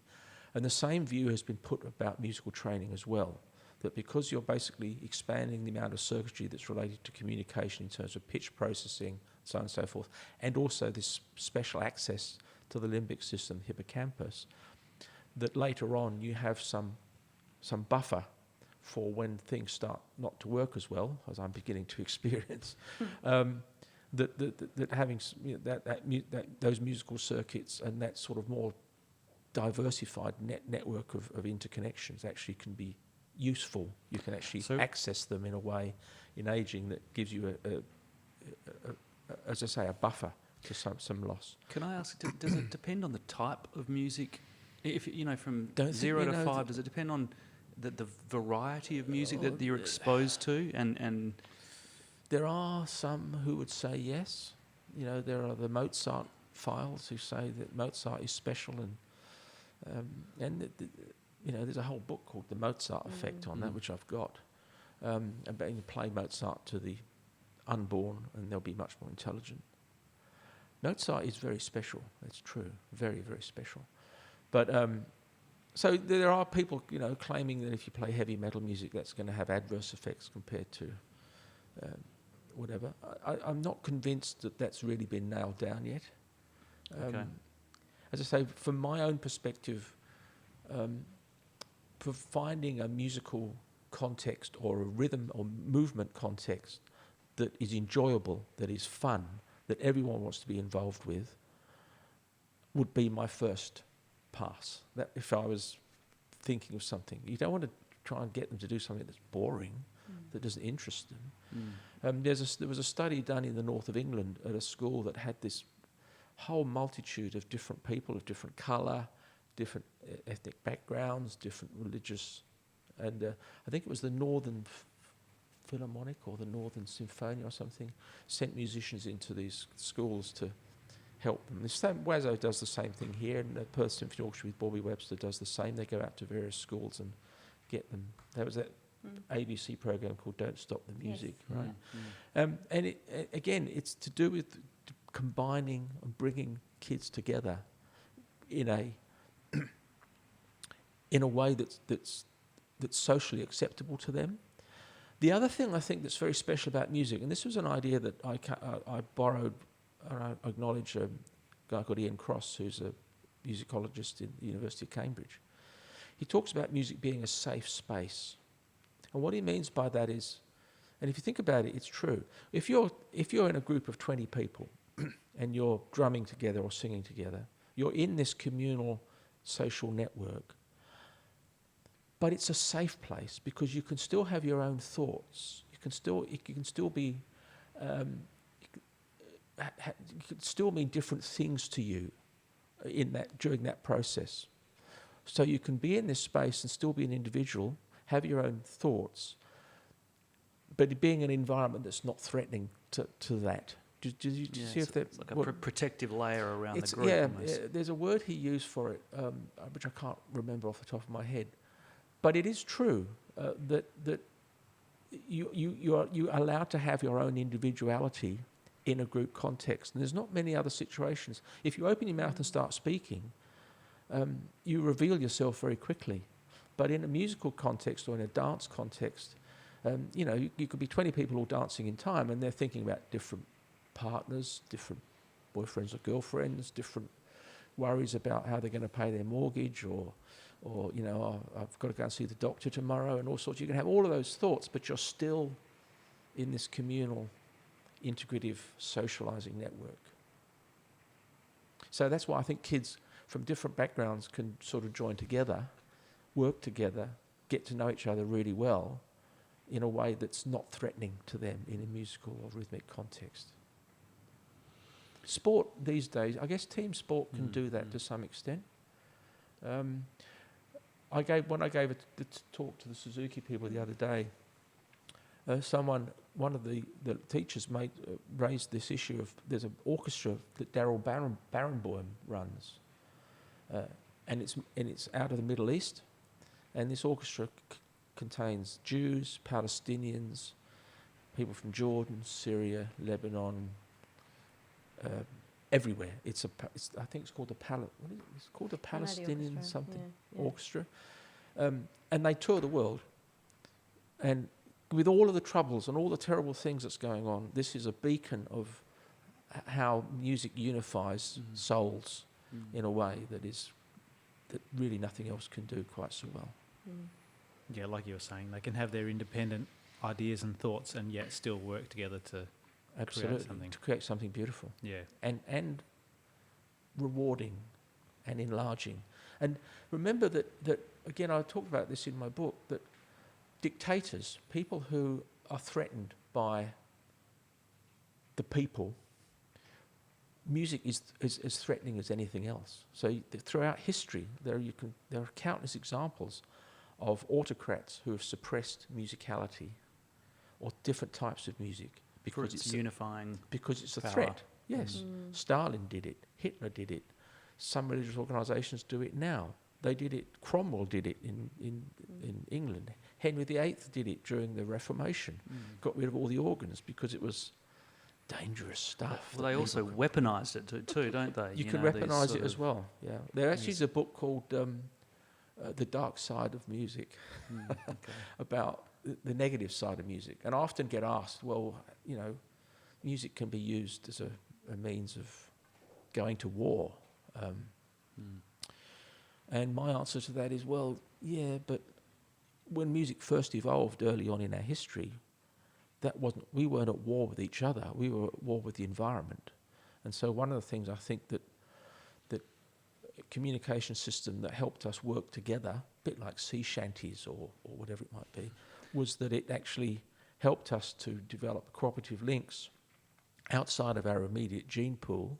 [SPEAKER 1] And the same view has been put about musical training as well, that because you're basically expanding the amount of circuitry that's related to communication in terms of pitch processing, so on and so forth, and also this special access to the limbic system, hippocampus, that later on you have some buffer for when things start not to work as well, as I'm beginning to experience. That having those musical circuits and that sort of more diversified network of interconnections actually can be useful. You can actually access them in a way in aging that gives you as I say, a buffer to some loss.
[SPEAKER 2] Can I ask, does it depend on the type of music? If from
[SPEAKER 1] Don't
[SPEAKER 2] 0 to 5, does it depend on the variety of music that you're exposed to? And
[SPEAKER 1] there are some who would say yes. There are the Mozart files who say that Mozart is special, and there's a whole book called The Mozart Effect on that, which I've got, about you play Mozart to the unborn and they'll be much more intelligent. Mozart is very special, that's true, very, very special. But so there are people, claiming that if you play heavy metal music, that's going to have adverse effects compared to whatever. I'm not convinced that that's really been nailed down yet.
[SPEAKER 2] Okay.
[SPEAKER 1] As I say, from my own perspective, for finding a musical context or a rhythm or movement context that is enjoyable, that is fun, that everyone wants to be involved with, would be my first pass. That if I was thinking of something, you don't want to try and get them to do something that's boring, that doesn't interest them. There was a study done in the north of England at a school that had this whole multitude of different people of different colour, different ethnic backgrounds, different religious, and I think it was the Northern Philharmonic or the Northern Symphony or something, sent musicians into these schools to help them. The same, WASO does the same thing here, and the Perth Symphony Orchestra with Bobby Webster does the same. They go out to various schools and get them. There was that ABC program called Don't Stop the Music, right? And again, it's to do with combining and bringing kids together in a way that's socially acceptable to them. The other thing I think that's very special about music, and this was an idea that I borrowed, and I acknowledge a guy called Ian Cross, who's a musicologist in the University of Cambridge. He talks about music being a safe space. And what he means by that is, and if you think about it, it's true. If you're in a group of 20 people and you're drumming together or singing together, you're in this communal social network. But it's a safe place because you can still have your own thoughts. You can still mean different things to you during that process. So you can be in this space and still be an individual, have your own thoughts, but being an environment that's not threatening to that. Do you see if that's
[SPEAKER 2] like a protective layer around the group?
[SPEAKER 1] Yeah, there's a word he used for it, which I can't remember off the top of my head. But it is true that you're allowed to have your own individuality in a group context. And there's not many other situations. If you open your mouth and start speaking, you reveal yourself very quickly. But in a musical context or in a dance context, you could be 20 people all dancing in time and they're thinking about different partners, different boyfriends or girlfriends, different worries about how they're going to pay their mortgage or I've got to go and see the doctor tomorrow and all sorts. You can have all of those thoughts, but you're still in this communal, integrative, socialising network. So that's why I think kids from different backgrounds can sort of join together, work together, get to know each other really well in a way that's not threatening to them in a musical or rhythmic context. Sport these days, I guess team sport can do that to some extent. When I gave a talk to the Suzuki people the other day, one of the teachers raised this issue of there's an orchestra that Daryl Barenboim runs, and it's out of the Middle East, and this orchestra contains Jews, Palestinians, people from Jordan, Syria, Lebanon, everywhere. I think it's called the Palestinian orchestra, and they tour the world. And with all of the troubles and all the terrible things that's going on, this is a beacon of how music unifies souls in a way that really nothing else can do quite so well.
[SPEAKER 3] Yeah, like you were saying, they can have their independent ideas and thoughts and yet still work together to
[SPEAKER 1] Absolutely,
[SPEAKER 3] create something.
[SPEAKER 1] to create something beautiful
[SPEAKER 3] Yeah.
[SPEAKER 1] and rewarding and enlarging. And remember that again, I talk about this in my book, that dictators, people who are threatened by the people, music is as threatening as anything else. So throughout history, there are countless examples of autocrats who have suppressed musicality or different types of music because
[SPEAKER 2] it's unifying.
[SPEAKER 1] Because it's a
[SPEAKER 2] power.
[SPEAKER 1] threat. Yes, Stalin did it. Hitler did it. Some religious organisations do it now. They did it. Cromwell did it in England. Henry VIII did it during the Reformation. Got rid of all the organs because it was dangerous stuff.
[SPEAKER 2] Well, they also weaponised it too, don't they?
[SPEAKER 1] You can
[SPEAKER 2] know,
[SPEAKER 1] weaponise it as well. Yeah, there actually is a book called "The Dark Side of Music" about the negative side of music. And I often get asked, well, you know, music can be used as a means of going to war. And my answer to that is, well, yeah, but when music first evolved early on in our history, we weren't at war with each other. We were at war with the environment. And so one of the things I think that a communication system that helped us work together, a bit like sea shanties or whatever it might be, was that it actually helped us to develop cooperative links outside of our immediate gene pool,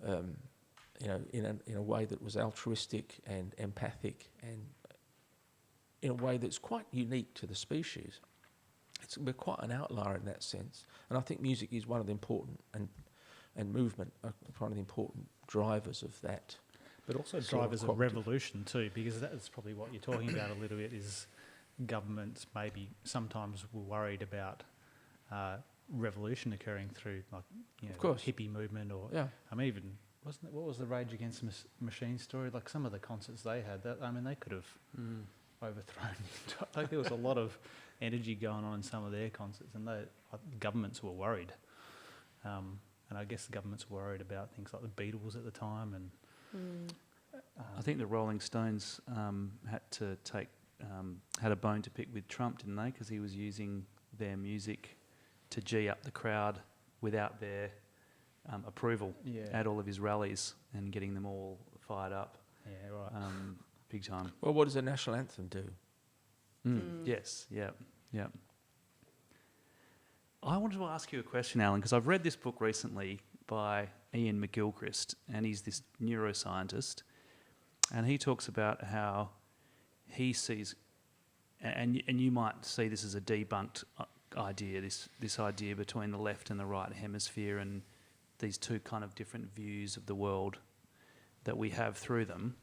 [SPEAKER 1] you know, in a way that was altruistic and empathic, and in a way that's quite unique to the species. We're quite an outlier in that sense, and I think music is one of the important and movement one of the important drivers of that.
[SPEAKER 3] But also
[SPEAKER 1] sort of
[SPEAKER 3] drivers of
[SPEAKER 1] cooperative.
[SPEAKER 3] revolution too, because that's probably what you're talking about a little bit, is governments maybe sometimes were worried about revolution occurring through, like, you know,
[SPEAKER 1] Of course.
[SPEAKER 3] hippie movement, or
[SPEAKER 1] Yeah.
[SPEAKER 3] I mean, even what was the Rage Against the Machine story? Like some of the concerts they had, they could have overthrown. Like there was a lot of energy going on in some of their concerts, and governments were worried. And I guess the governments were worried about things like the Beatles at the time, and
[SPEAKER 2] I think the Rolling Stones had a bone to pick with Trump, didn't they? Because he was using their music to gee up the crowd without their approval at all of his rallies and getting them all fired up.
[SPEAKER 3] Yeah, right.
[SPEAKER 2] Big time.
[SPEAKER 1] Well, what does the national anthem do?
[SPEAKER 2] Yes, yeah. I wanted to ask you a question, Alan, because I've read this book recently by Ian McGilchrist, and he's this neuroscientist, and he talks about how he sees, and you might see this as a debunked idea, this idea between the left and the right hemisphere, and these two kind of different views of the world that we have through them.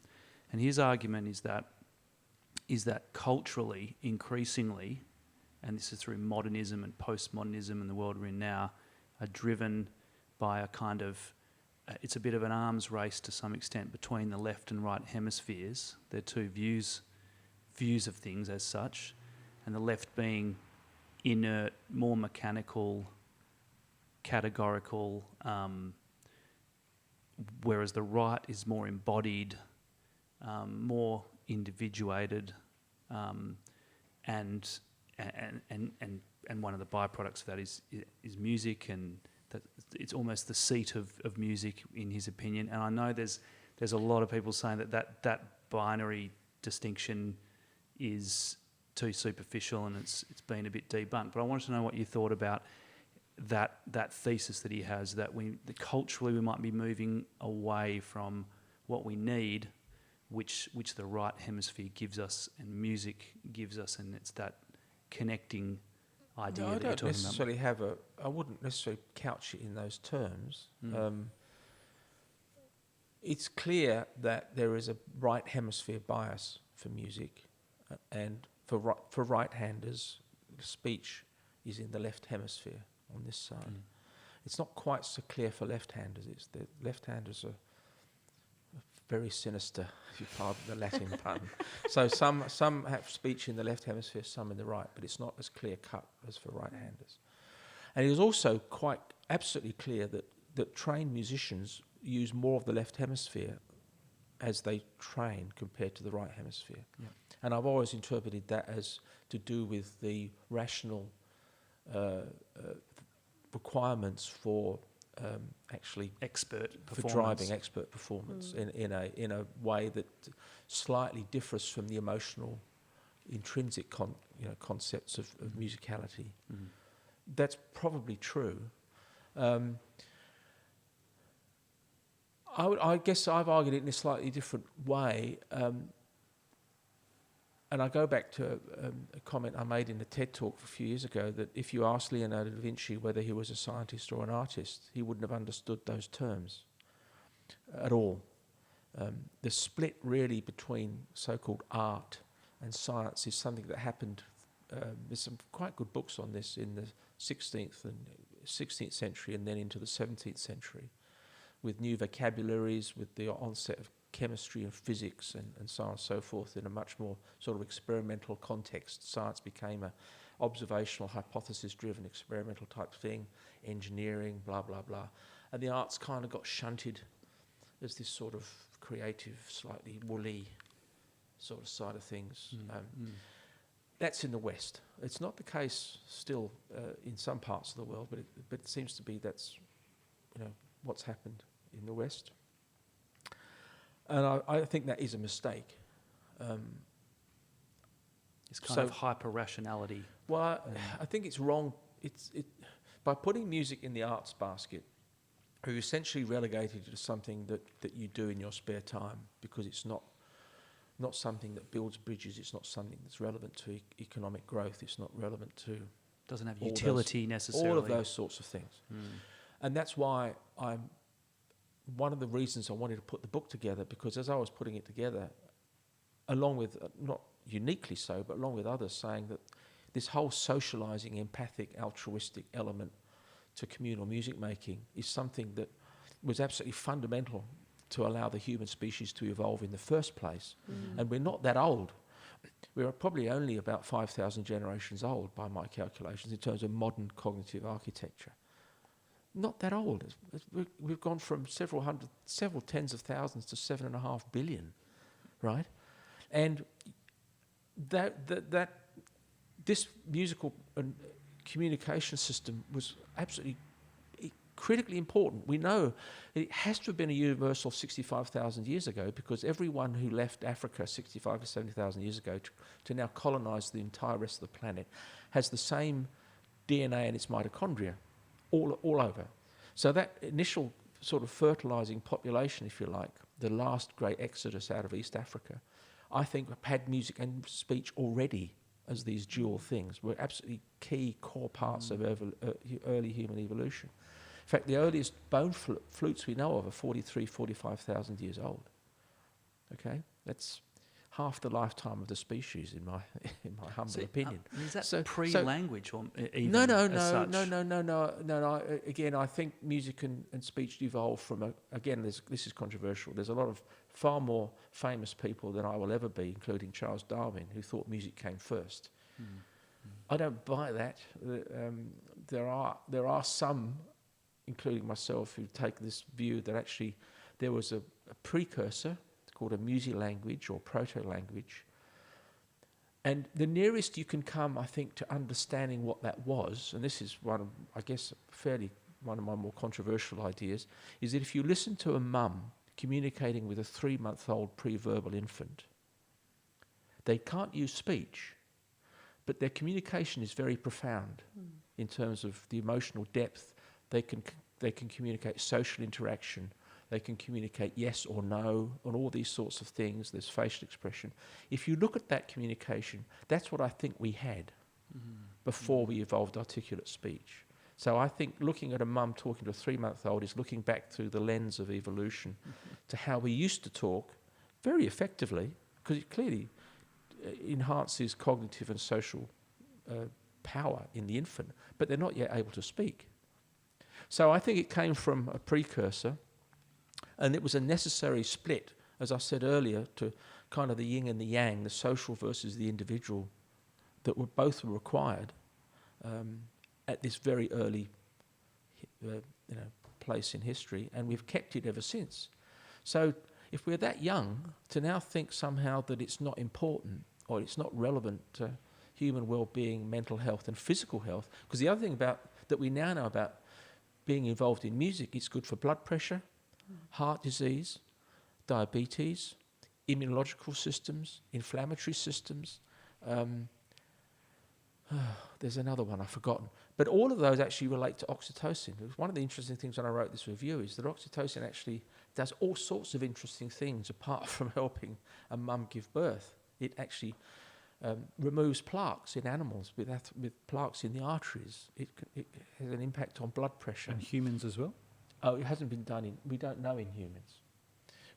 [SPEAKER 2] And his argument is that culturally, increasingly, and this is through modernism and postmodernism and the world we're in now, are driven by a kind of, it's a bit of an arms race to some extent between the left and right hemispheres. They're two views of things as such, and the left being inert, more mechanical, categorical, whereas the right is more embodied, more individuated, and one of the byproducts of that is music, and that it's almost the seat of music in his opinion. And I know there's a lot of people saying that binary distinction is too superficial and it's been a bit debunked. But I wanted to know what you thought about that thesis that he has, that culturally we might be moving away from what we need, which the right hemisphere gives us and music gives us, and it's that connecting idea that you're talking about.
[SPEAKER 1] I wouldn't necessarily couch it in those terms. It's clear that there is a right hemisphere bias for music, and for right-handers, speech is in the left hemisphere on this side. It's not quite so clear for left-handers. The left-handers are very sinister, if you pardon the Latin pun. So some have speech in the left hemisphere, some in the right, but it's not as clear-cut as for right-handers. And it is also quite absolutely clear that that trained musicians use more of the left hemisphere as they train compared to the right hemisphere.
[SPEAKER 2] Yep.
[SPEAKER 1] And I've always interpreted that as to do with the rational requirements for actually
[SPEAKER 2] Expert
[SPEAKER 1] for
[SPEAKER 2] performance.
[SPEAKER 1] driving expert performance in a way that slightly differs from the emotional intrinsic concepts of musicality.
[SPEAKER 2] Mm.
[SPEAKER 1] That's probably true. I guess I've argued it in a slightly different way, and I go back to a comment I made in a TED talk a few years ago, that if you asked Leonardo da Vinci whether he was a scientist or an artist, he wouldn't have understood those terms at all. The split really between so-called art and science is something that happened. There's some quite good books on this in the 16th century and then into the 17th century, with new vocabularies, with the onset of chemistry and physics and so on and so forth in a much more sort of experimental context. Science became a observational, hypothesis-driven, experimental type thing, engineering, blah, blah, blah. And the arts kind of got shunted as this sort of creative, slightly woolly sort of side of things. That's in the West. It's not the case still in some parts of the world, but it seems to be that's what's happened in the West. And I think that is a mistake.
[SPEAKER 2] It's kind of hyper-rationality.
[SPEAKER 1] Well, I think it's wrong. By putting music in the arts basket, you're essentially relegated to something that you do in your spare time, because it's not something that builds bridges. It's not something that's relevant to economic growth. It's not relevant to
[SPEAKER 2] Doesn't have utility necessarily.
[SPEAKER 1] all of those sorts of things. And that's why one of the reasons I wanted to put the book together, because as I was putting it together, along with, not uniquely so, but along with others, saying that this whole socialising, empathic, altruistic element to communal music making is something that was absolutely fundamental to allow the human species to evolve in the first place. And we're not that old. We're probably only about 5,000 generations old by my calculations in terms of modern cognitive architecture. Not that old. We've gone from several tens of thousands to 7.5 billion, right? And this musical and communication system was absolutely critically important. We know it has to have been a universal 65,000 years ago, because everyone who left Africa 65 to 70,000 years ago to now colonise the entire rest of the planet has the same DNA in its mitochondria all over. So that initial sort of fertilising population, if you like, the last great exodus out of East Africa, I think had music and speech already as these dual things, were absolutely key core parts of early human evolution. In fact, the earliest bone flutes we know of are 45,000 years old. Okay, that's half the lifetime of the species, in my humble opinion.
[SPEAKER 2] Is that pre-language or even
[SPEAKER 1] No. Again, I think music and speech evolved from this is controversial. There's a lot of far more famous people than I will ever be, including Charles Darwin, who thought music came first. I don't buy that. There are some, including myself, who take this view that actually there was a precursor called a musilanguage or proto-language. And the nearest you can come, I think, to understanding what that was, and this is one of my more controversial ideas, is that if you listen to a mum communicating with a 3-month-old pre-verbal infant, they can't use speech, but their communication is very profound in terms of the emotional depth. They can communicate social interaction. They can communicate yes or no on all these sorts of things. There's facial expression. If you look at that communication, that's what I think we had before we evolved articulate speech. So I think looking at a mum talking to a 3-month-old is looking back through the lens of evolution to how we used to talk very effectively, because it clearly enhances cognitive and social power in the infant, but they're not yet able to speak. So I think it came from a precursor, and it was a necessary split, as I said earlier, to kind of the yin and the yang, the social versus the individual, that were both required at this very early, place in history, and we've kept it ever since. So if we're that young, to now think somehow that it's not important or it's not relevant to human well-being, mental health and physical health, because the other thing about that we now know about being involved in music, it's good for blood pressure, heart disease, diabetes, immunological systems, inflammatory systems. There's another one I've forgotten. But all of those actually relate to oxytocin. One of the interesting things when I wrote this review is that oxytocin actually does all sorts of interesting things apart from helping a mum give birth. It actually removes plaques in animals with plaques in the arteries. It has an impact on blood pressure.
[SPEAKER 3] And humans as well?
[SPEAKER 1] Oh, it hasn't been done we don't know in humans.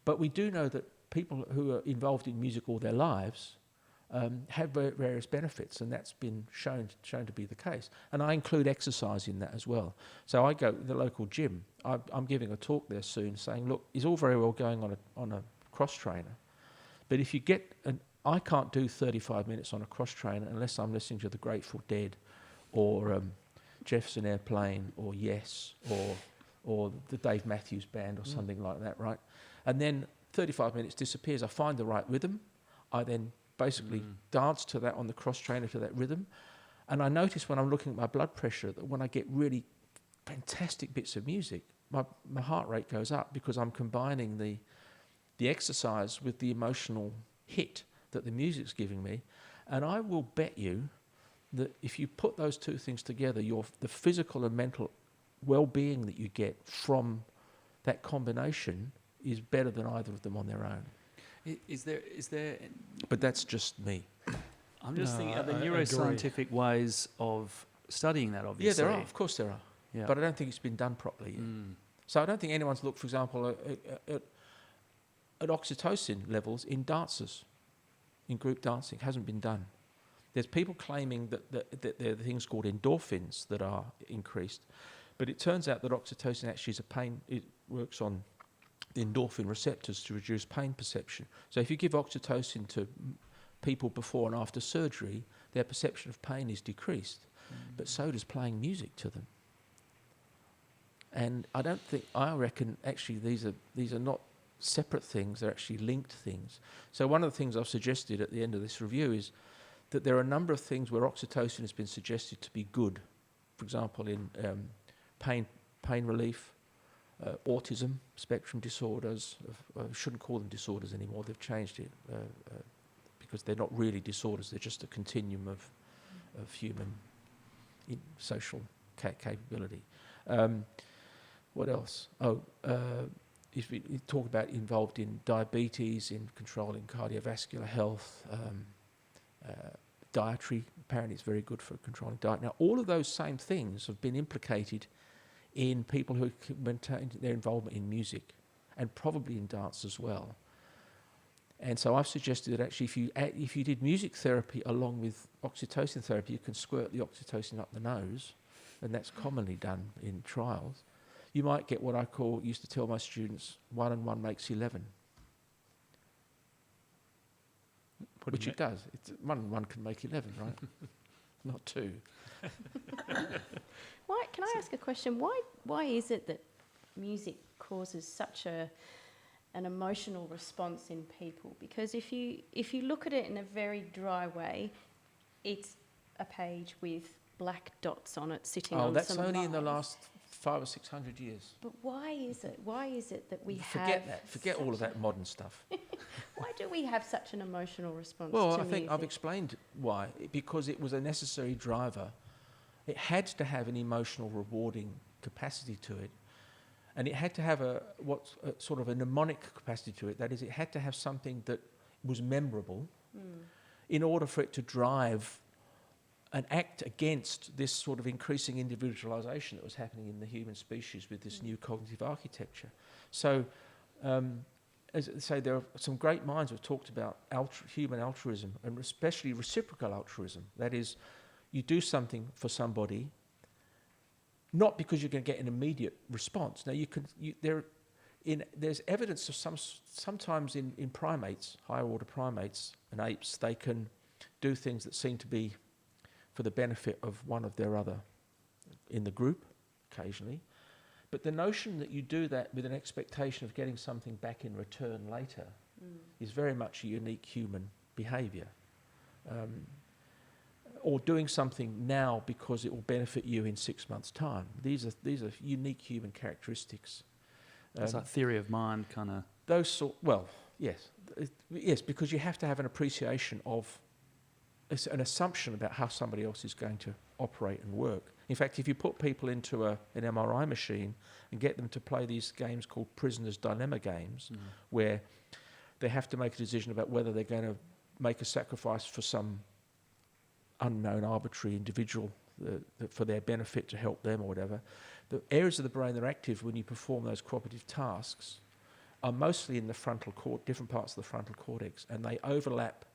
[SPEAKER 1] But we do know that people who are involved in music all their lives have various benefits, and that's been shown to be the case. And I include exercise in that as well. So I go to the local gym. I'm giving a talk there soon saying, look, it's all very well going on a cross trainer, but if you get I can't do 35 minutes on a cross trainer unless I'm listening to the Grateful Dead or Jefferson Airplane or Yes or the Dave Matthews Band or something like that, right? And then 35 minutes disappears. I find the right rhythm. I then basically dance to that on the cross trainer to that rhythm. And I notice when I'm looking at my blood pressure that when I get really fantastic bits of music, my heart rate goes up because I'm combining the exercise with the emotional hit that the music's giving me. And I will bet you that if you put those two things together, the physical and mental well-being that you get from that combination is better than either of them on their own.
[SPEAKER 2] Is there?
[SPEAKER 1] But that's just me.
[SPEAKER 2] I'm just thinking, are there
[SPEAKER 3] I
[SPEAKER 2] neuroscientific ways of studying that, obviously?
[SPEAKER 1] Yeah, there are. Of course there are.
[SPEAKER 2] Yeah.
[SPEAKER 1] But I don't think it's been done properly yet. So I don't think anyone's looked, for example, at oxytocin levels in dancers, in group dancing. It hasn't been done. There's people claiming that there are things called endorphins that are increased. But it turns out that oxytocin actually it works on the endorphin receptors to reduce pain perception. So if you give oxytocin to people before and after surgery, their perception of pain is decreased. But so does playing music to them. And I reckon actually these are not separate things, they're actually linked things. So one of the things I've suggested at the end of this review is that there are a number of things where oxytocin has been suggested to be good. For example, in pain relief, autism, spectrum disorders. I shouldn't call them disorders anymore. They've changed it because they're not really disorders. They're just a continuum of human social capability. What else? If we talk about involved in diabetes, in controlling cardiovascular health, dietary, apparently it's very good for controlling diet. Now, all of those same things have been implicated in people who maintain their involvement in music and probably in dance as well. And so I've suggested that actually if you did music therapy along with oxytocin therapy, you can squirt the oxytocin up the nose, and that's commonly done in trials. You might get what I used to tell my students, 1 and 1 makes 11. Which it does. 1 and 1 can make 11, right? Not 2.
[SPEAKER 4] Why? Can I ask a question? Why is it that music causes such an emotional response in people? Because if you look at it in a very dry way, it's a page with black dots on it sitting on some lines. Oh, that's only
[SPEAKER 1] in the last 500 or 600 years.
[SPEAKER 4] But why is it? Why is it that we
[SPEAKER 1] forget that? Forget all of that modern stuff.
[SPEAKER 4] Why do we have such an emotional response to
[SPEAKER 1] music?
[SPEAKER 4] music?
[SPEAKER 1] Well, I think I've explained why. Because it was a necessary driver. It had to have an emotional rewarding capacity to it. And it had to have sort of a mnemonic capacity to it. That is, it had to have something that was memorable in order for it to drive an act against this sort of increasing individualization that was happening in the human species with this new cognitive architecture. So, as I say, there are some great minds who have talked about human altruism, and especially reciprocal altruism. That is, you do something for somebody, not because you're going to get an immediate response. Now, there's evidence of sometimes in primates, higher order primates and apes, they can do things that seem to be for the benefit of one of their other in the group, occasionally. But the notion that you do that with an expectation of getting something back in return later is very much a unique human behaviour. Or doing something now because it will benefit you in 6 months' time. These are unique human characteristics.
[SPEAKER 2] It's like theory of mind kind of.
[SPEAKER 1] Those sort. Well, yes, because you have to have an appreciation of an assumption about how somebody else is going to operate and work. In fact, if you put people into an MRI machine and get them to play these games called prisoner's dilemma games, where they have to make a decision about whether they're going to make a sacrifice for some unknown arbitrary individual for their benefit to help them or whatever, the areas of the brain that are active when you perform those cooperative tasks are mostly in the frontal different parts of the frontal cortex, and they overlap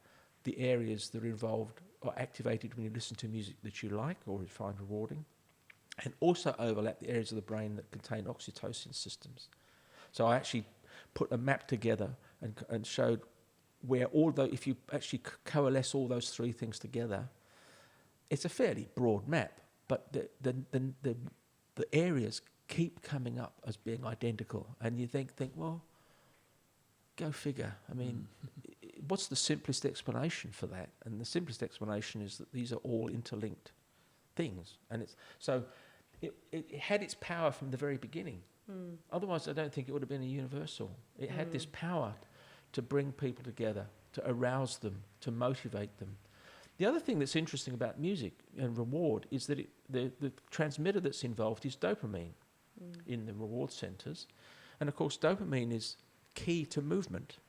[SPEAKER 1] the areas that are involved or activated when you listen to music that you like or you find rewarding, and also overlap the areas of the brain that contain oxytocin systems. So I actually put a map together and showed where if you actually coalesce all those three things together, it's a fairly broad map, but the areas keep coming up as being identical, and you think, well, go figure. I mean, what's the simplest explanation for that? And the simplest explanation is that these are all interlinked things, and it had its power from the very beginning. Otherwise, I don't think it would have been a universal. It had this power to bring people together, to arouse them, to motivate them. The other thing that's interesting about music and reward is that the transmitter that's involved is dopamine in the reward centres. And of course, dopamine is key to movement.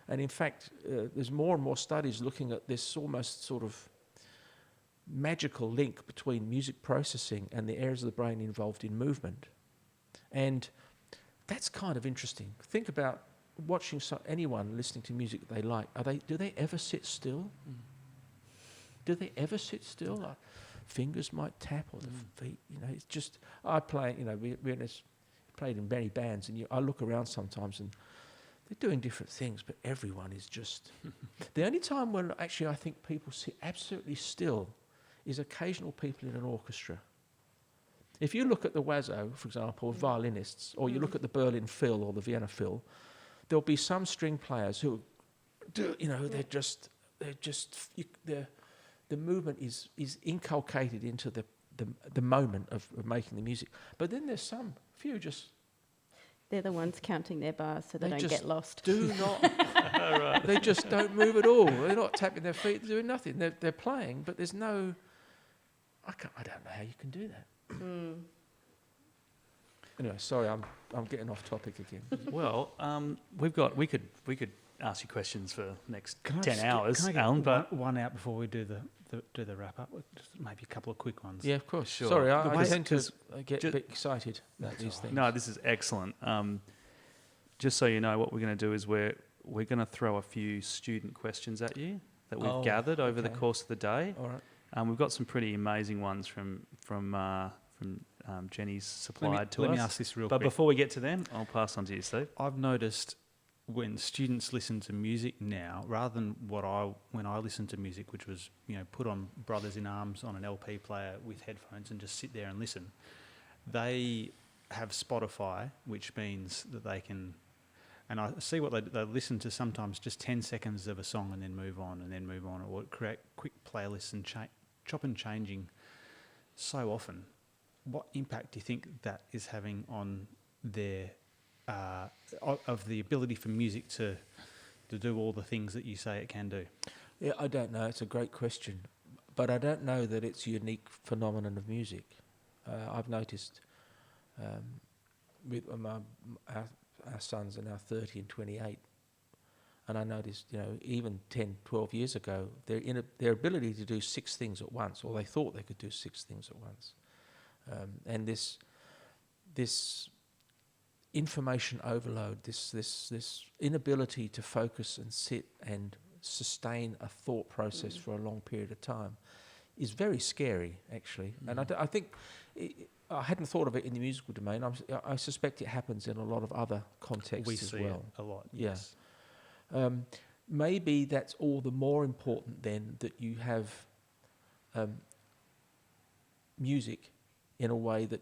[SPEAKER 1] And in fact, there's more and more studies looking at this almost sort of magical link between music processing and the areas of the brain involved in movement. And that's kind of interesting. Think about watching anyone listening to music that they like. Do they ever sit still? Do they ever sit still? Like, fingers might tap or the feet, it's just, I play, we played in many bands, and I look around sometimes and they're doing different things, but everyone is just... The only time when actually I think people sit absolutely still is occasional people in an orchestra. If you look at the Wazo, for example, violinists, or you look at the Berlin Phil or the Vienna Phil, there'll be some string players who do, the movement is inculcated into the moment of making the music. But then there's few just...
[SPEAKER 4] They're the ones counting their bars so they don't get lost.
[SPEAKER 1] Do not... They just don't move at all. They're not tapping their feet, they're doing nothing. They're playing, but there's no... I don't know how you can do that. Anyway, sorry, I'm getting off topic again.
[SPEAKER 2] Well, we could ask you questions for the next 10 hours,
[SPEAKER 3] can I get
[SPEAKER 2] Alan, but
[SPEAKER 3] one out before we do the wrap up? Just maybe a couple of quick ones.
[SPEAKER 1] Yeah, of course.
[SPEAKER 2] Sure.
[SPEAKER 1] Sorry, I tend to get a bit excited about these things.
[SPEAKER 2] No, this is excellent. Just so you know, what we're going to do is we're going to throw a few student questions at you that we've gathered over the course of the day.
[SPEAKER 1] All right.
[SPEAKER 2] We've got some pretty amazing ones from Jenny's supplied to us.
[SPEAKER 3] Let me ask this real
[SPEAKER 2] But
[SPEAKER 3] quick.
[SPEAKER 2] before we get to them, I'll pass on to you, Steve.
[SPEAKER 3] I've noticed when students listen to music now, rather than when I listened to music, which was put on Brothers in Arms on an LP player with headphones and just sit there and listen, they have Spotify, which means that they can, and I see what they listen to sometimes just 10 seconds of a song and then move on, or create quick playlists and chop and changing so often. What impact do you think that is having on their of the ability for music to do all the things that you say it can do?
[SPEAKER 1] Yeah, I don't know. It's a great question. But I don't know that it's a unique phenomenon of music. I've noticed with our sons are now 30 and 28, and I noticed, even 10, 12 years ago, their ability to do 6 things at once, or they thought they could do 6 things at once. And this information overload, this inability to focus and sit and sustain a thought process for a long period of time is very scary, actually. And I think I hadn't thought of it in the musical domain. I suspect it happens in a lot of other contexts as well.
[SPEAKER 3] We see it a lot, yes.
[SPEAKER 1] Maybe that's all the more important then, that you have music in a way that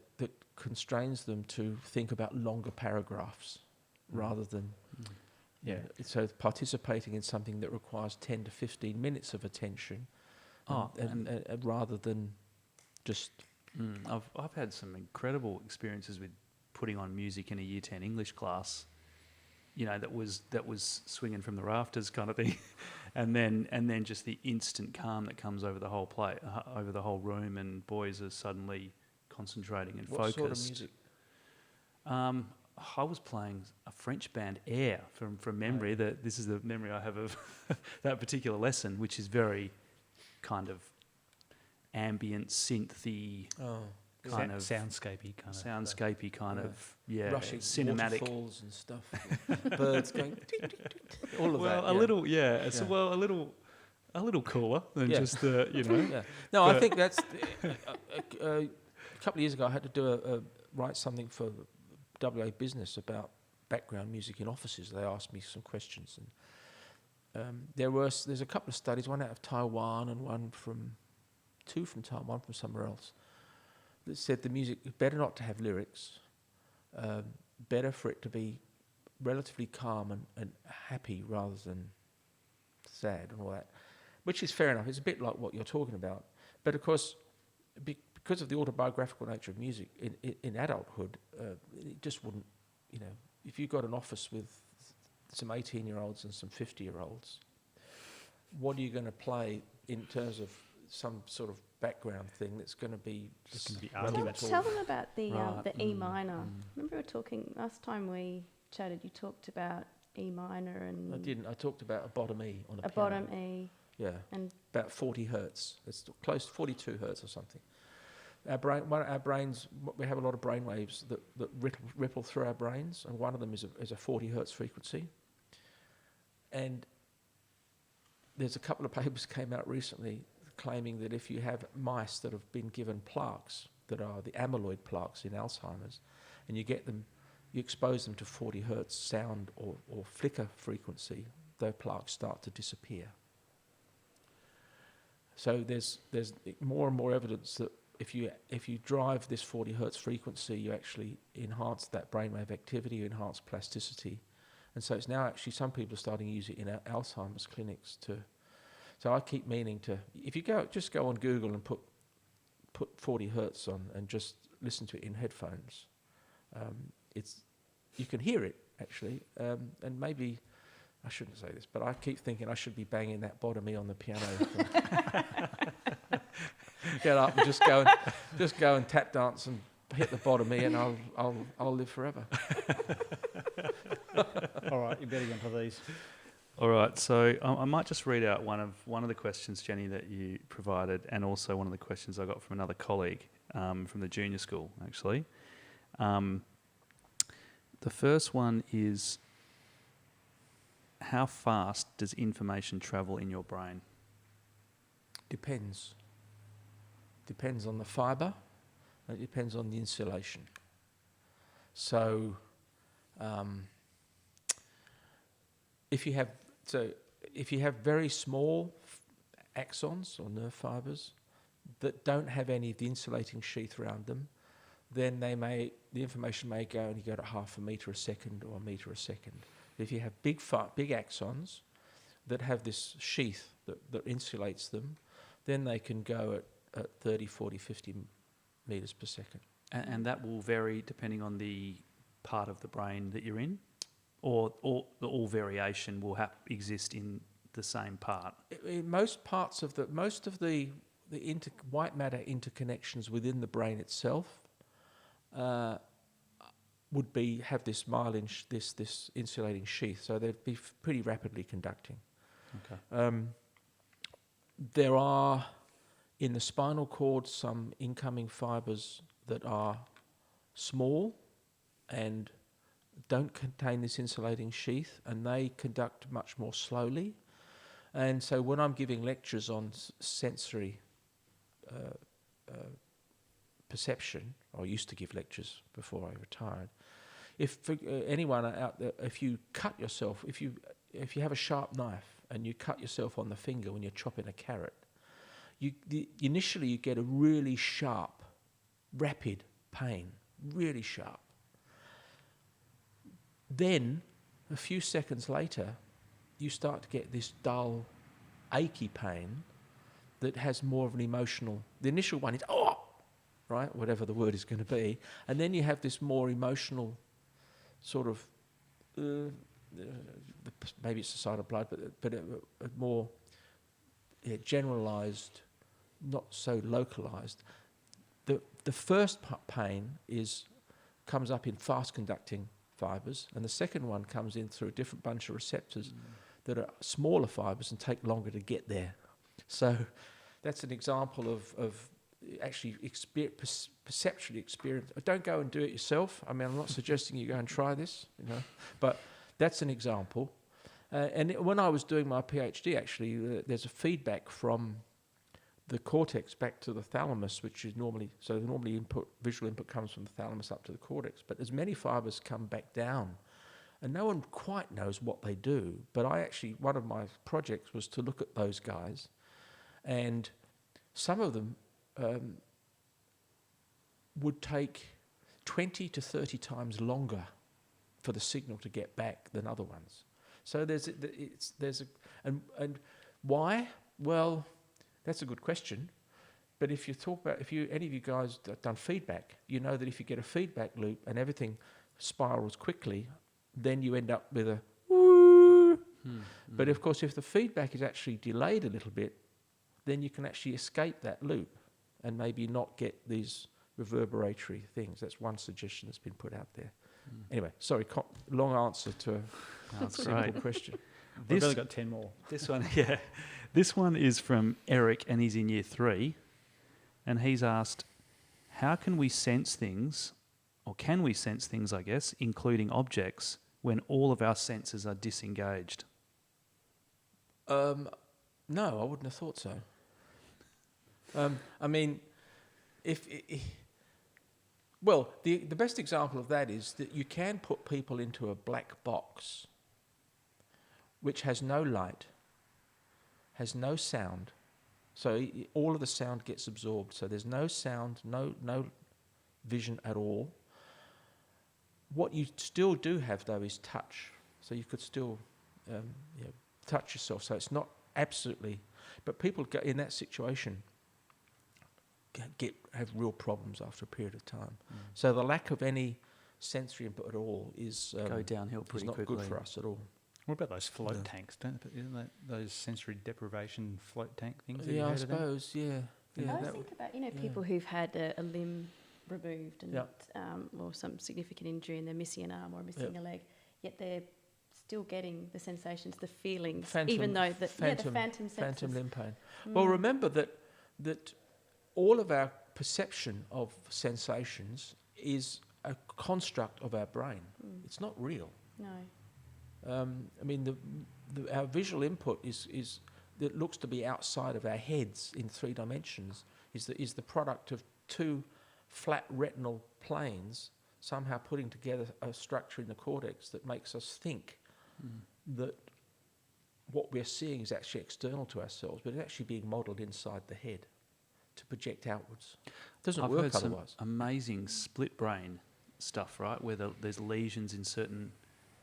[SPEAKER 1] constrains them to think about longer paragraphs rather than
[SPEAKER 3] Yeah.
[SPEAKER 1] so participating in something that requires 10 to 15 minutes of attention and rather than just
[SPEAKER 2] I've had some incredible experiences with putting on music in a Year 10 English class, you know, that was swinging from the rafters kind of thing, and then just the instant calm that comes over the whole over the whole room, and boys are suddenly concentrating and focused.
[SPEAKER 1] What sort of music?
[SPEAKER 2] I was playing a French band, Air, from memory. This is the memory I have of that particular lesson, which is very kind of ambient, synthy, kind of
[SPEAKER 3] soundscapey kind of
[SPEAKER 1] rushing
[SPEAKER 2] cinematic
[SPEAKER 1] waterfalls and stuff, birds going, all of that.
[SPEAKER 2] A little, a little cooler than just the, you know.
[SPEAKER 1] Yeah. No, I think that's a couple of years ago. I had to do write something for WA Business about background music in offices. They asked me some questions, and there's a couple of studies, one out of Taiwan and two from Taiwan, one from somewhere else, that said the music better not to have lyrics, better for it to be relatively calm and happy rather than sad and all that, which is fair enough. It's a bit like what you're talking about, but of course, because of the autobiographical nature of music in adulthood, it just wouldn't, you know, if you've got an office with some 18-year-olds and some 50-year-olds, what are you going to play in terms of some sort of background thing that's going to be relevant?
[SPEAKER 4] Tell them about the E minor. Remember we were talking last time we chatted, you talked about E minor and...
[SPEAKER 1] I didn't. I talked about a bottom E on a piano.
[SPEAKER 4] Bottom E.
[SPEAKER 1] Yeah,
[SPEAKER 4] and
[SPEAKER 1] about 40 hertz. It's close to 42 hertz or something. Our brains, we have a lot of brain waves that ripple through our brains, and one of them is a 40 hertz frequency. And there's a couple of papers came out recently claiming that if you have mice that have been given plaques that are the amyloid plaques in Alzheimer's, and you expose them to 40 hertz sound or flicker frequency, those plaques start to disappear. So there's more and more evidence that if you drive this 40 hertz frequency, you actually enhance that brainwave activity, you enhance plasticity, and so it's now actually some people are starting to use it in Alzheimer's clinics too. So I keep meaning to, if you just go on Google and put 40 hertz on and just listen to it in headphones, you can hear it actually, and maybe I shouldn't say this, but I keep thinking I should be banging that bottom E on the piano. Get up and just go and tap dance and hit the bottom E, and I'll live forever.
[SPEAKER 3] All right, you better get into these.
[SPEAKER 2] All right, so I might just read out one of the questions, Jenny, that you provided, and also one of the questions I got from another colleague from the junior school, actually. The first one is, how fast does information travel in your brain?
[SPEAKER 1] Depends. Depends on the fibre, and it depends on the insulation. So, if you have very small axons or nerve fibres that don't have any of the insulating sheath around them, then the information may only go to half a metre a second or a metre a second. If you have big axons that have this sheath that insulates them, then they can go at 30, 40, 50 metres per second.
[SPEAKER 2] And that will vary depending on the part of the brain that you're in? Or all variation will exist in the same part?
[SPEAKER 1] In most parts of most of the white matter interconnections within the brain itself would have this myelin, this insulating sheath, so they'd be pretty rapidly conducting.
[SPEAKER 2] Okay.
[SPEAKER 1] There are in the spinal cord some incoming fibres that are small and don't contain this insulating sheath, and they conduct much more slowly. And so when I'm giving lectures on sensory perception, I used to give lectures before I retired. If for anyone out there, if you cut yourself, if you have a sharp knife and you cut yourself on the finger when you're chopping a carrot, initially you get a really sharp, rapid pain really sharp. Then, a few seconds later, you start to get this dull, achy pain that has more of an emotional... The initial one is, oh, right, whatever the word is going to be. And then you have this more emotional sort of... maybe it's a sign of blood, but a more generalised, not so localised. The first pain comes up in fast-conducting fibres, and the second one comes in through a different bunch of receptors that are smaller fibres and take longer to get there. So that's an example of actually perceptually experience. Don't go and do it yourself. I mean, I'm not suggesting you go and try this, but that's an example. And when I was doing my PhD, actually, there's a feedback from the cortex back to the thalamus, which is normally visual input comes from the thalamus up to the cortex, but as many fibres come back down, and no one quite knows what they do. But one of my projects was to look at those guys, and some of them would take 20 to 30 times longer for the signal to get back than other ones. So and why? Well, that's a good question. But if any of you guys have done feedback, you know that if you get a feedback loop and everything spirals quickly, then you end up with a woo. But of course, if the feedback is actually delayed a little bit, then you can actually escape that loop and maybe not get these reverberatory things. That's one suggestion that's been put out there. Anyway, sorry, long answer to a simple question.
[SPEAKER 3] We've only got 10 more.
[SPEAKER 2] This one, this one is from Eric, and he's in year 3, and he's asked, how can we sense things, or can we sense things, I guess, including objects, when all of our senses are disengaged?
[SPEAKER 1] No, I wouldn't have thought so. I mean, the best example of that is that you can put people into a black box which has no light, has no sound, so all of the sound gets absorbed. So there's no sound, no vision at all. What you still do have, though, is touch. So you could still touch yourself. So it's not absolutely... But people in that situation have real problems after a period of time. So the lack of any sensory input at all is
[SPEAKER 2] go downhill pretty
[SPEAKER 1] not
[SPEAKER 2] quickly.
[SPEAKER 1] Good for us at all.
[SPEAKER 3] What about those float tanks? Isn't that those sensory deprivation float tank things?
[SPEAKER 1] Yeah, I suppose. Yeah.
[SPEAKER 4] I always think about people who've had a limb removed and or some significant injury, and they're missing an arm or missing a leg, yet they're still getting the sensations, the feelings, even though the phantom
[SPEAKER 1] limb pain. Well, remember that all of our perception of sensations is a construct of our brain. It's not real.
[SPEAKER 4] No.
[SPEAKER 1] I mean, our visual input is that looks to be outside of our heads in 3 dimensions is the product of 2 flat retinal planes somehow putting together a structure in the cortex that makes us think that what we're seeing is actually external to ourselves, but it's actually being modelled inside the head to project outwards. It doesn't work
[SPEAKER 2] heard
[SPEAKER 1] otherwise.
[SPEAKER 2] Some amazing split brain stuff, right, where there's lesions in certain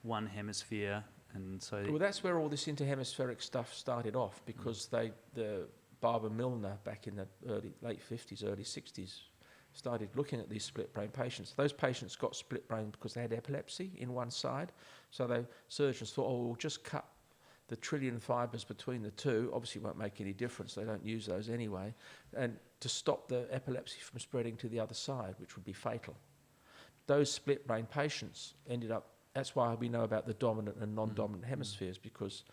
[SPEAKER 2] one hemisphere, and so...
[SPEAKER 1] Well, that's where all this interhemispheric stuff started off, because the Barbara Milner back in the late 50s, early 60s, started looking at these split brain patients. Those patients got split brain because they had epilepsy in one side, so the surgeons thought, we'll just cut the trillion fibres between the two. Obviously it won't make any difference, they don't use those anyway, and to stop the epilepsy from spreading to the other side, which would be fatal. Those split brain patients ended up... That's why we know about the dominant and non-dominant hemispheres, because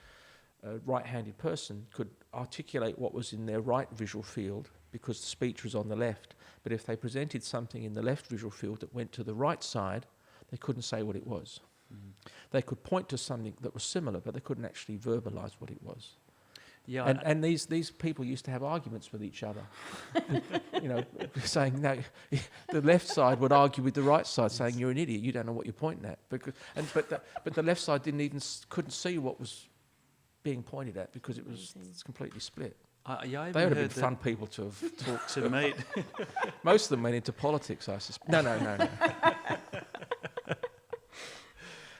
[SPEAKER 1] a right-handed person could articulate what was in their right visual field because the speech was on the left. But if they presented something in the left visual field that went to the right side, they couldn't say what it was. They could point to something that was similar, but they couldn't actually verbalise what it was.
[SPEAKER 2] Yeah,
[SPEAKER 1] and these people used to have arguments with each other, saying no. The left side would argue with the right side, saying you're an idiot, you don't know what you're pointing at. But the left side couldn't see what was being pointed at because it's completely split.
[SPEAKER 2] Yeah, I
[SPEAKER 1] They
[SPEAKER 2] even
[SPEAKER 1] would have
[SPEAKER 2] heard
[SPEAKER 1] been fun people to have talked
[SPEAKER 2] to meet.
[SPEAKER 1] Most of them went into politics, I suspect. No.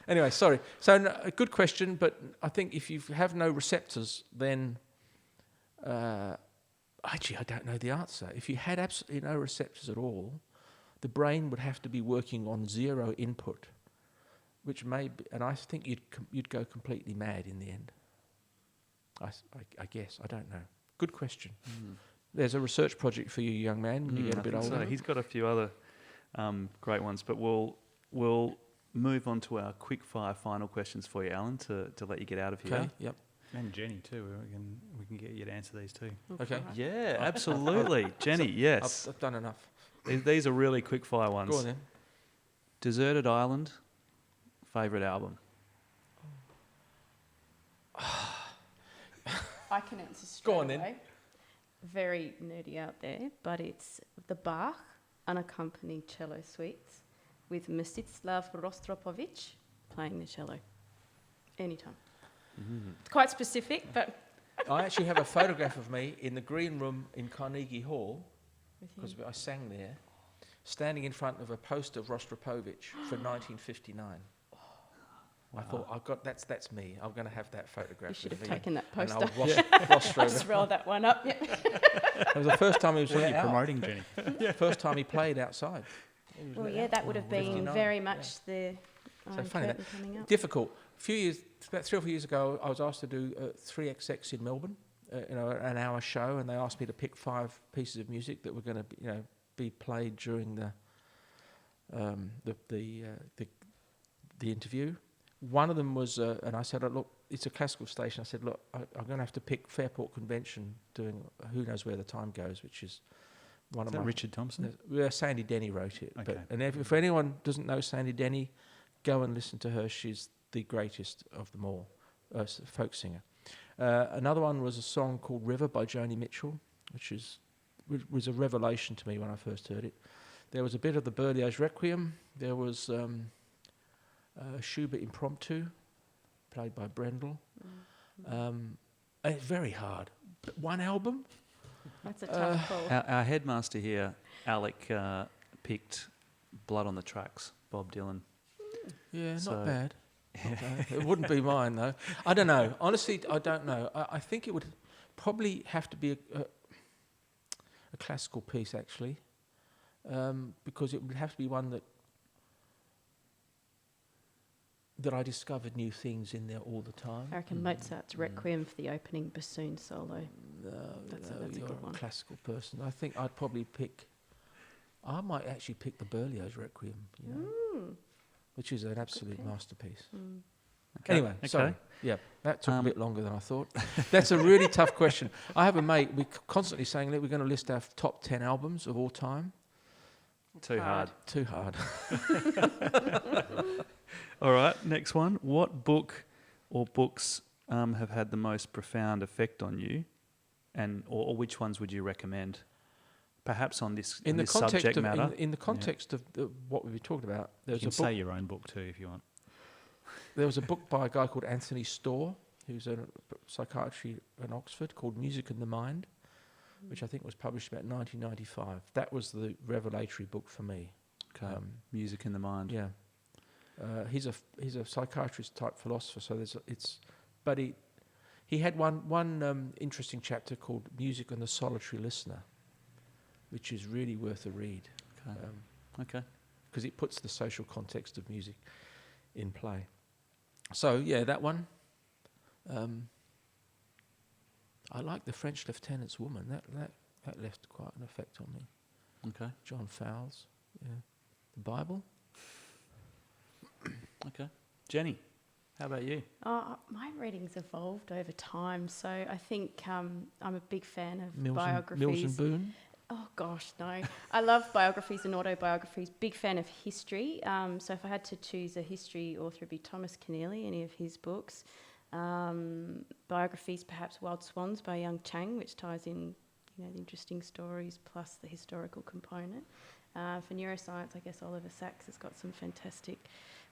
[SPEAKER 1] Anyway, sorry. So a good question, but I think if you have no receptors, then actually I don't know the answer. If you had absolutely no receptors at all, the brain would have to be working on zero input, which may be, and I think you'd go completely mad in the end. I guess, I don't know. Good question. There's a research project for you, young man, when you get a bit
[SPEAKER 2] I think
[SPEAKER 1] older.
[SPEAKER 2] so. He's got a few other great ones, but we'll move on to our quick fire final questions for you, Alan, to let you get out of here.
[SPEAKER 1] Okay, yep.
[SPEAKER 3] And Jenny too. We can get you to answer these too.
[SPEAKER 1] Okay.
[SPEAKER 2] Yeah, absolutely. Jenny, yes.
[SPEAKER 1] I've done enough.
[SPEAKER 2] These are really quick fire ones.
[SPEAKER 1] Go on then.
[SPEAKER 2] Deserted Island, favourite album?
[SPEAKER 4] I can answer straight
[SPEAKER 1] Go on then.
[SPEAKER 4] away. Very nerdy out there, but it's the Bach unaccompanied cello suites with Mstislav Rostropovich playing the cello. Anytime. It's quite specific, but
[SPEAKER 1] I actually have a photograph of me in the green room in Carnegie Hall,
[SPEAKER 4] with
[SPEAKER 1] because
[SPEAKER 4] him.
[SPEAKER 1] I sang there, standing in front of a poster of Rostropovich for 1959. I thought, that's me. I'm going to have that photograph.
[SPEAKER 4] You should
[SPEAKER 1] of
[SPEAKER 4] have
[SPEAKER 1] me
[SPEAKER 4] taken that
[SPEAKER 1] and
[SPEAKER 4] poster.
[SPEAKER 1] old Rostro.
[SPEAKER 4] Just roll that one up. Yeah.
[SPEAKER 1] It was the first time he was
[SPEAKER 3] What are you
[SPEAKER 1] out.
[SPEAKER 3] promoting, Jenny?
[SPEAKER 1] First time he played outside. He was
[SPEAKER 4] Well,
[SPEAKER 1] let
[SPEAKER 4] yeah,
[SPEAKER 1] out.
[SPEAKER 4] that would have been
[SPEAKER 1] 59,
[SPEAKER 4] very
[SPEAKER 1] yeah.
[SPEAKER 4] much the
[SPEAKER 1] So
[SPEAKER 4] Iron
[SPEAKER 1] funny that-
[SPEAKER 4] Curtain coming up.
[SPEAKER 1] Difficult. About 3 or 4 years ago, I was asked to do 3XX in Melbourne, an hour show, and they asked me to pick 5 pieces of music that were going to, be played during the interview. One of them was, and I said, look, it's a classical station. I said, look, I'm going to have to pick Fairport Convention doing Who Knows Where the Time Goes, which is one
[SPEAKER 3] Is
[SPEAKER 1] of
[SPEAKER 3] that
[SPEAKER 1] my...
[SPEAKER 3] Richard Thompson?
[SPEAKER 1] Yeah, Sandy Denny wrote it.
[SPEAKER 3] Okay.
[SPEAKER 1] And if anyone doesn't know Sandy Denny, go and listen to her. She's the greatest of them all, folk singer. Another one was a song called River by Joni Mitchell, which was a revelation to me when I first heard it. There was a bit of the Berlioz Requiem. There was Schubert Impromptu, played by Brendel. And it's very hard. But one album?
[SPEAKER 4] That's a tough call.
[SPEAKER 2] Our headmaster here, Alec, picked Blood on the Tracks, Bob Dylan.
[SPEAKER 1] Yeah,
[SPEAKER 2] So-
[SPEAKER 1] not bad. Not bad. It wouldn't be mine, though. I don't know. Honestly, I don't know. I think it would probably have to be a classical piece, actually, because it would have to be one that I discovered new things in there all the time.
[SPEAKER 4] I reckon Mozart's Requiem for the opening bassoon solo.
[SPEAKER 1] No,
[SPEAKER 4] That's a
[SPEAKER 1] you're
[SPEAKER 4] good one.
[SPEAKER 1] a classical person. I think I'd probably pick... I might actually pick the Berlioz Requiem, which is an absolute
[SPEAKER 4] pick.
[SPEAKER 1] masterpiece.
[SPEAKER 2] Okay.
[SPEAKER 1] Anyway,
[SPEAKER 2] Okay.
[SPEAKER 1] sorry. Yeah, that took a
[SPEAKER 2] Um,
[SPEAKER 1] bit longer than I thought. That's a really tough question. I have a mate, we're constantly saying that we're going to list our top 10 albums of all time.
[SPEAKER 2] Too hard.
[SPEAKER 1] Too hard.
[SPEAKER 2] All right, next one. What book or books have had the most profound effect on you, or which ones would you recommend? Perhaps on this,
[SPEAKER 1] In the
[SPEAKER 2] this
[SPEAKER 1] context
[SPEAKER 2] subject
[SPEAKER 1] of
[SPEAKER 2] matter.
[SPEAKER 1] in the context of what we've talked about,
[SPEAKER 3] You
[SPEAKER 1] there's
[SPEAKER 3] can
[SPEAKER 1] a
[SPEAKER 3] say
[SPEAKER 1] book.
[SPEAKER 3] your own book too if you want.
[SPEAKER 1] There was a book by a guy called Anthony Storr, who's a psychiatry in Oxford, called Music and the Mind, which I think was published about 1995. That was the revelatory book for me.
[SPEAKER 2] Okay. Music in the Mind.
[SPEAKER 1] Yeah, he's a psychiatrist type philosopher. So but he had one interesting chapter called Music and the Solitary Listener, which is really worth a read.
[SPEAKER 2] Okay. Okay.
[SPEAKER 1] Because it puts the social context of music in play. So yeah, that one. I like The French Lieutenant's Woman. That left quite an effect on me.
[SPEAKER 2] Okay.
[SPEAKER 1] John Fowles. Yeah. The Bible.
[SPEAKER 2] Okay. Jenny, how about you?
[SPEAKER 4] My reading's evolved over time, so I think I'm a big fan of
[SPEAKER 1] Mills
[SPEAKER 4] biographies.
[SPEAKER 1] and Boone.
[SPEAKER 4] Oh gosh, no. I love biographies and autobiographies. Big fan of history. So if I had to choose a history author, it'd be Thomas Keneally, any of his books. Biographies, perhaps Wild Swans by Young Chang, which ties in, the interesting stories plus the historical component. For neuroscience, I guess Oliver Sacks has got some fantastic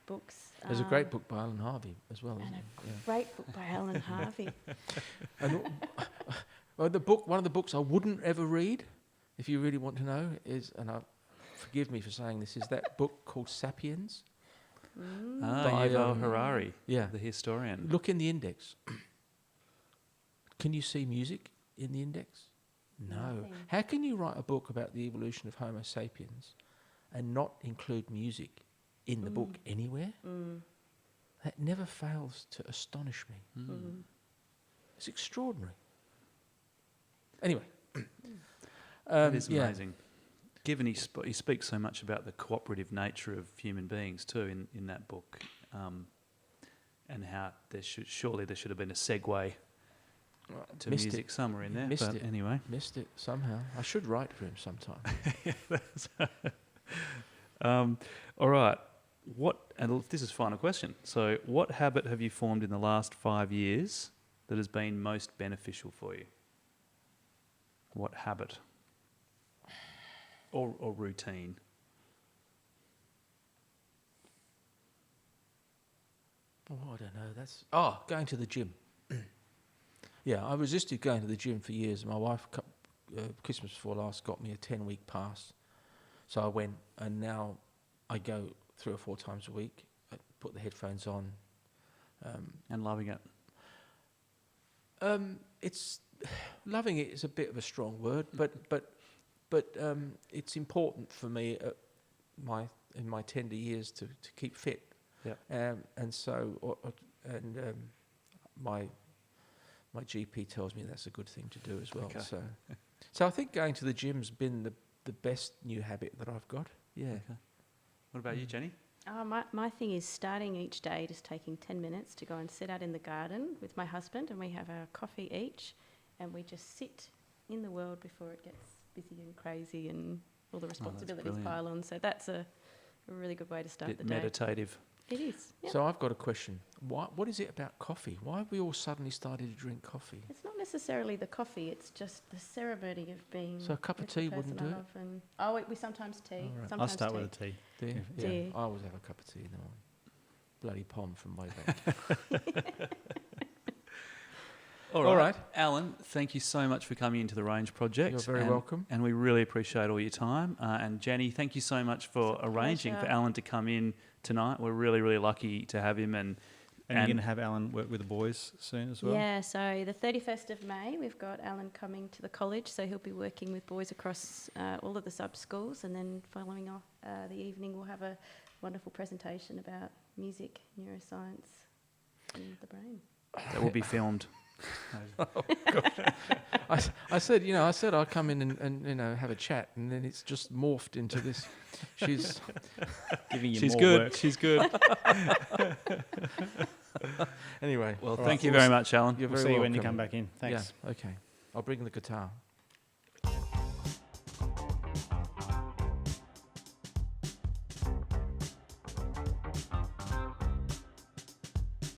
[SPEAKER 4] books.
[SPEAKER 1] There's a great book by Alan Harvey as well, isn't
[SPEAKER 4] And
[SPEAKER 1] there?
[SPEAKER 4] a great book by Alan Harvey.
[SPEAKER 1] And Well, one of the books I wouldn't ever read, if you really want to know, is, and forgive me for saying this, is that book called *Sapiens*. By,
[SPEAKER 2] Yuval Harari,
[SPEAKER 1] Yeah.
[SPEAKER 2] the historian.
[SPEAKER 1] Look in the index. Can you see music in the index? No.
[SPEAKER 4] Nothing.
[SPEAKER 1] How can you write a book about the evolution of Homo sapiens and not include music in the book anywhere? That never fails to astonish me. It's extraordinary. Anyway.
[SPEAKER 2] That is
[SPEAKER 1] yeah.
[SPEAKER 2] amazing. Given he speaks so much about the cooperative nature of human beings too in that book, and how surely there should have been a segue to
[SPEAKER 1] Missed
[SPEAKER 2] music
[SPEAKER 1] it.
[SPEAKER 2] somewhere in there.
[SPEAKER 1] Missed
[SPEAKER 2] but
[SPEAKER 1] it.
[SPEAKER 2] anyway.
[SPEAKER 1] Missed it somehow. I should write for him sometime.
[SPEAKER 2] All right. This is final question. So, what habit have you formed in the last 5 years that has been most beneficial for you? What habit? Or routine?
[SPEAKER 1] Oh, I don't know. Going to the gym. Yeah, I resisted going to the gym for years. My wife, Christmas before last, got me a 10-week pass. So I went, and now I go 3 or 4 times a week. I put the headphones on.
[SPEAKER 2] And loving it.
[SPEAKER 1] It's loving it is a bit of a strong word, but it's important for me in my tender years to keep fit.
[SPEAKER 2] Yeah.
[SPEAKER 1] My GP tells me that's a good thing to do as well.
[SPEAKER 2] Okay.
[SPEAKER 1] So I think going to the gym's been the best new habit that I've got. Yeah.
[SPEAKER 2] Okay. What about you, Jenny?
[SPEAKER 4] My thing is starting each day, just taking 10 minutes to go and sit out in the garden with my husband, and we have our coffee each, and we just sit in the world before it gets busy and crazy and all the responsibilities
[SPEAKER 2] brilliant.
[SPEAKER 4] pile on. So that's a really good way to start
[SPEAKER 2] Bit
[SPEAKER 4] the day.
[SPEAKER 2] meditative.
[SPEAKER 4] It is. Yeah.
[SPEAKER 1] So I've got a question. What is it about coffee? Why have we all suddenly started to drink coffee?
[SPEAKER 4] It's not necessarily the coffee, it's just the ceremony of being.
[SPEAKER 1] So a cup of
[SPEAKER 4] with the
[SPEAKER 1] tea wouldn't
[SPEAKER 4] person I
[SPEAKER 1] do it?
[SPEAKER 4] love. And we sometimes tea.
[SPEAKER 1] All right.
[SPEAKER 3] I'll
[SPEAKER 4] Sometimes
[SPEAKER 3] start
[SPEAKER 4] tea.
[SPEAKER 3] with a tea.
[SPEAKER 1] Do you?
[SPEAKER 3] Yeah.
[SPEAKER 1] Yeah.
[SPEAKER 4] Tea.
[SPEAKER 1] I always have a cup of tea in the morning. Bloody pom from way back.
[SPEAKER 2] All
[SPEAKER 1] All
[SPEAKER 2] right.
[SPEAKER 1] right.
[SPEAKER 2] Alan, thank you so much for coming into the Range Project.
[SPEAKER 1] You're very
[SPEAKER 2] and-
[SPEAKER 1] welcome.
[SPEAKER 2] And we really appreciate all your time. And Jenny, thank you so much for
[SPEAKER 4] It's a
[SPEAKER 2] arranging for
[SPEAKER 4] pleasure.
[SPEAKER 2] Alan to come in tonight. We're really, really lucky to have him. And
[SPEAKER 3] And you're going to have Alan work with the boys soon as well?
[SPEAKER 4] Yeah, so the 31st of May, we've got Alan coming to the college, so he'll be working with boys across all of the sub-schools, and then following off the evening, we'll have a wonderful presentation about music, neuroscience, and the brain.
[SPEAKER 2] that will be filmed.
[SPEAKER 1] I said I'll come in and have a chat, and then it's just morphed into this. She's
[SPEAKER 3] Giving you
[SPEAKER 2] She's
[SPEAKER 3] more
[SPEAKER 2] good.
[SPEAKER 3] work.
[SPEAKER 2] She's good.
[SPEAKER 1] anyway.
[SPEAKER 2] Well,
[SPEAKER 1] all
[SPEAKER 2] thank
[SPEAKER 1] right.
[SPEAKER 2] you very much, Alan.
[SPEAKER 1] You're
[SPEAKER 3] We'll
[SPEAKER 1] very
[SPEAKER 3] see you when you
[SPEAKER 1] welcome.
[SPEAKER 3] come back in. Thanks.
[SPEAKER 1] Yeah. Okay. I'll bring the guitar.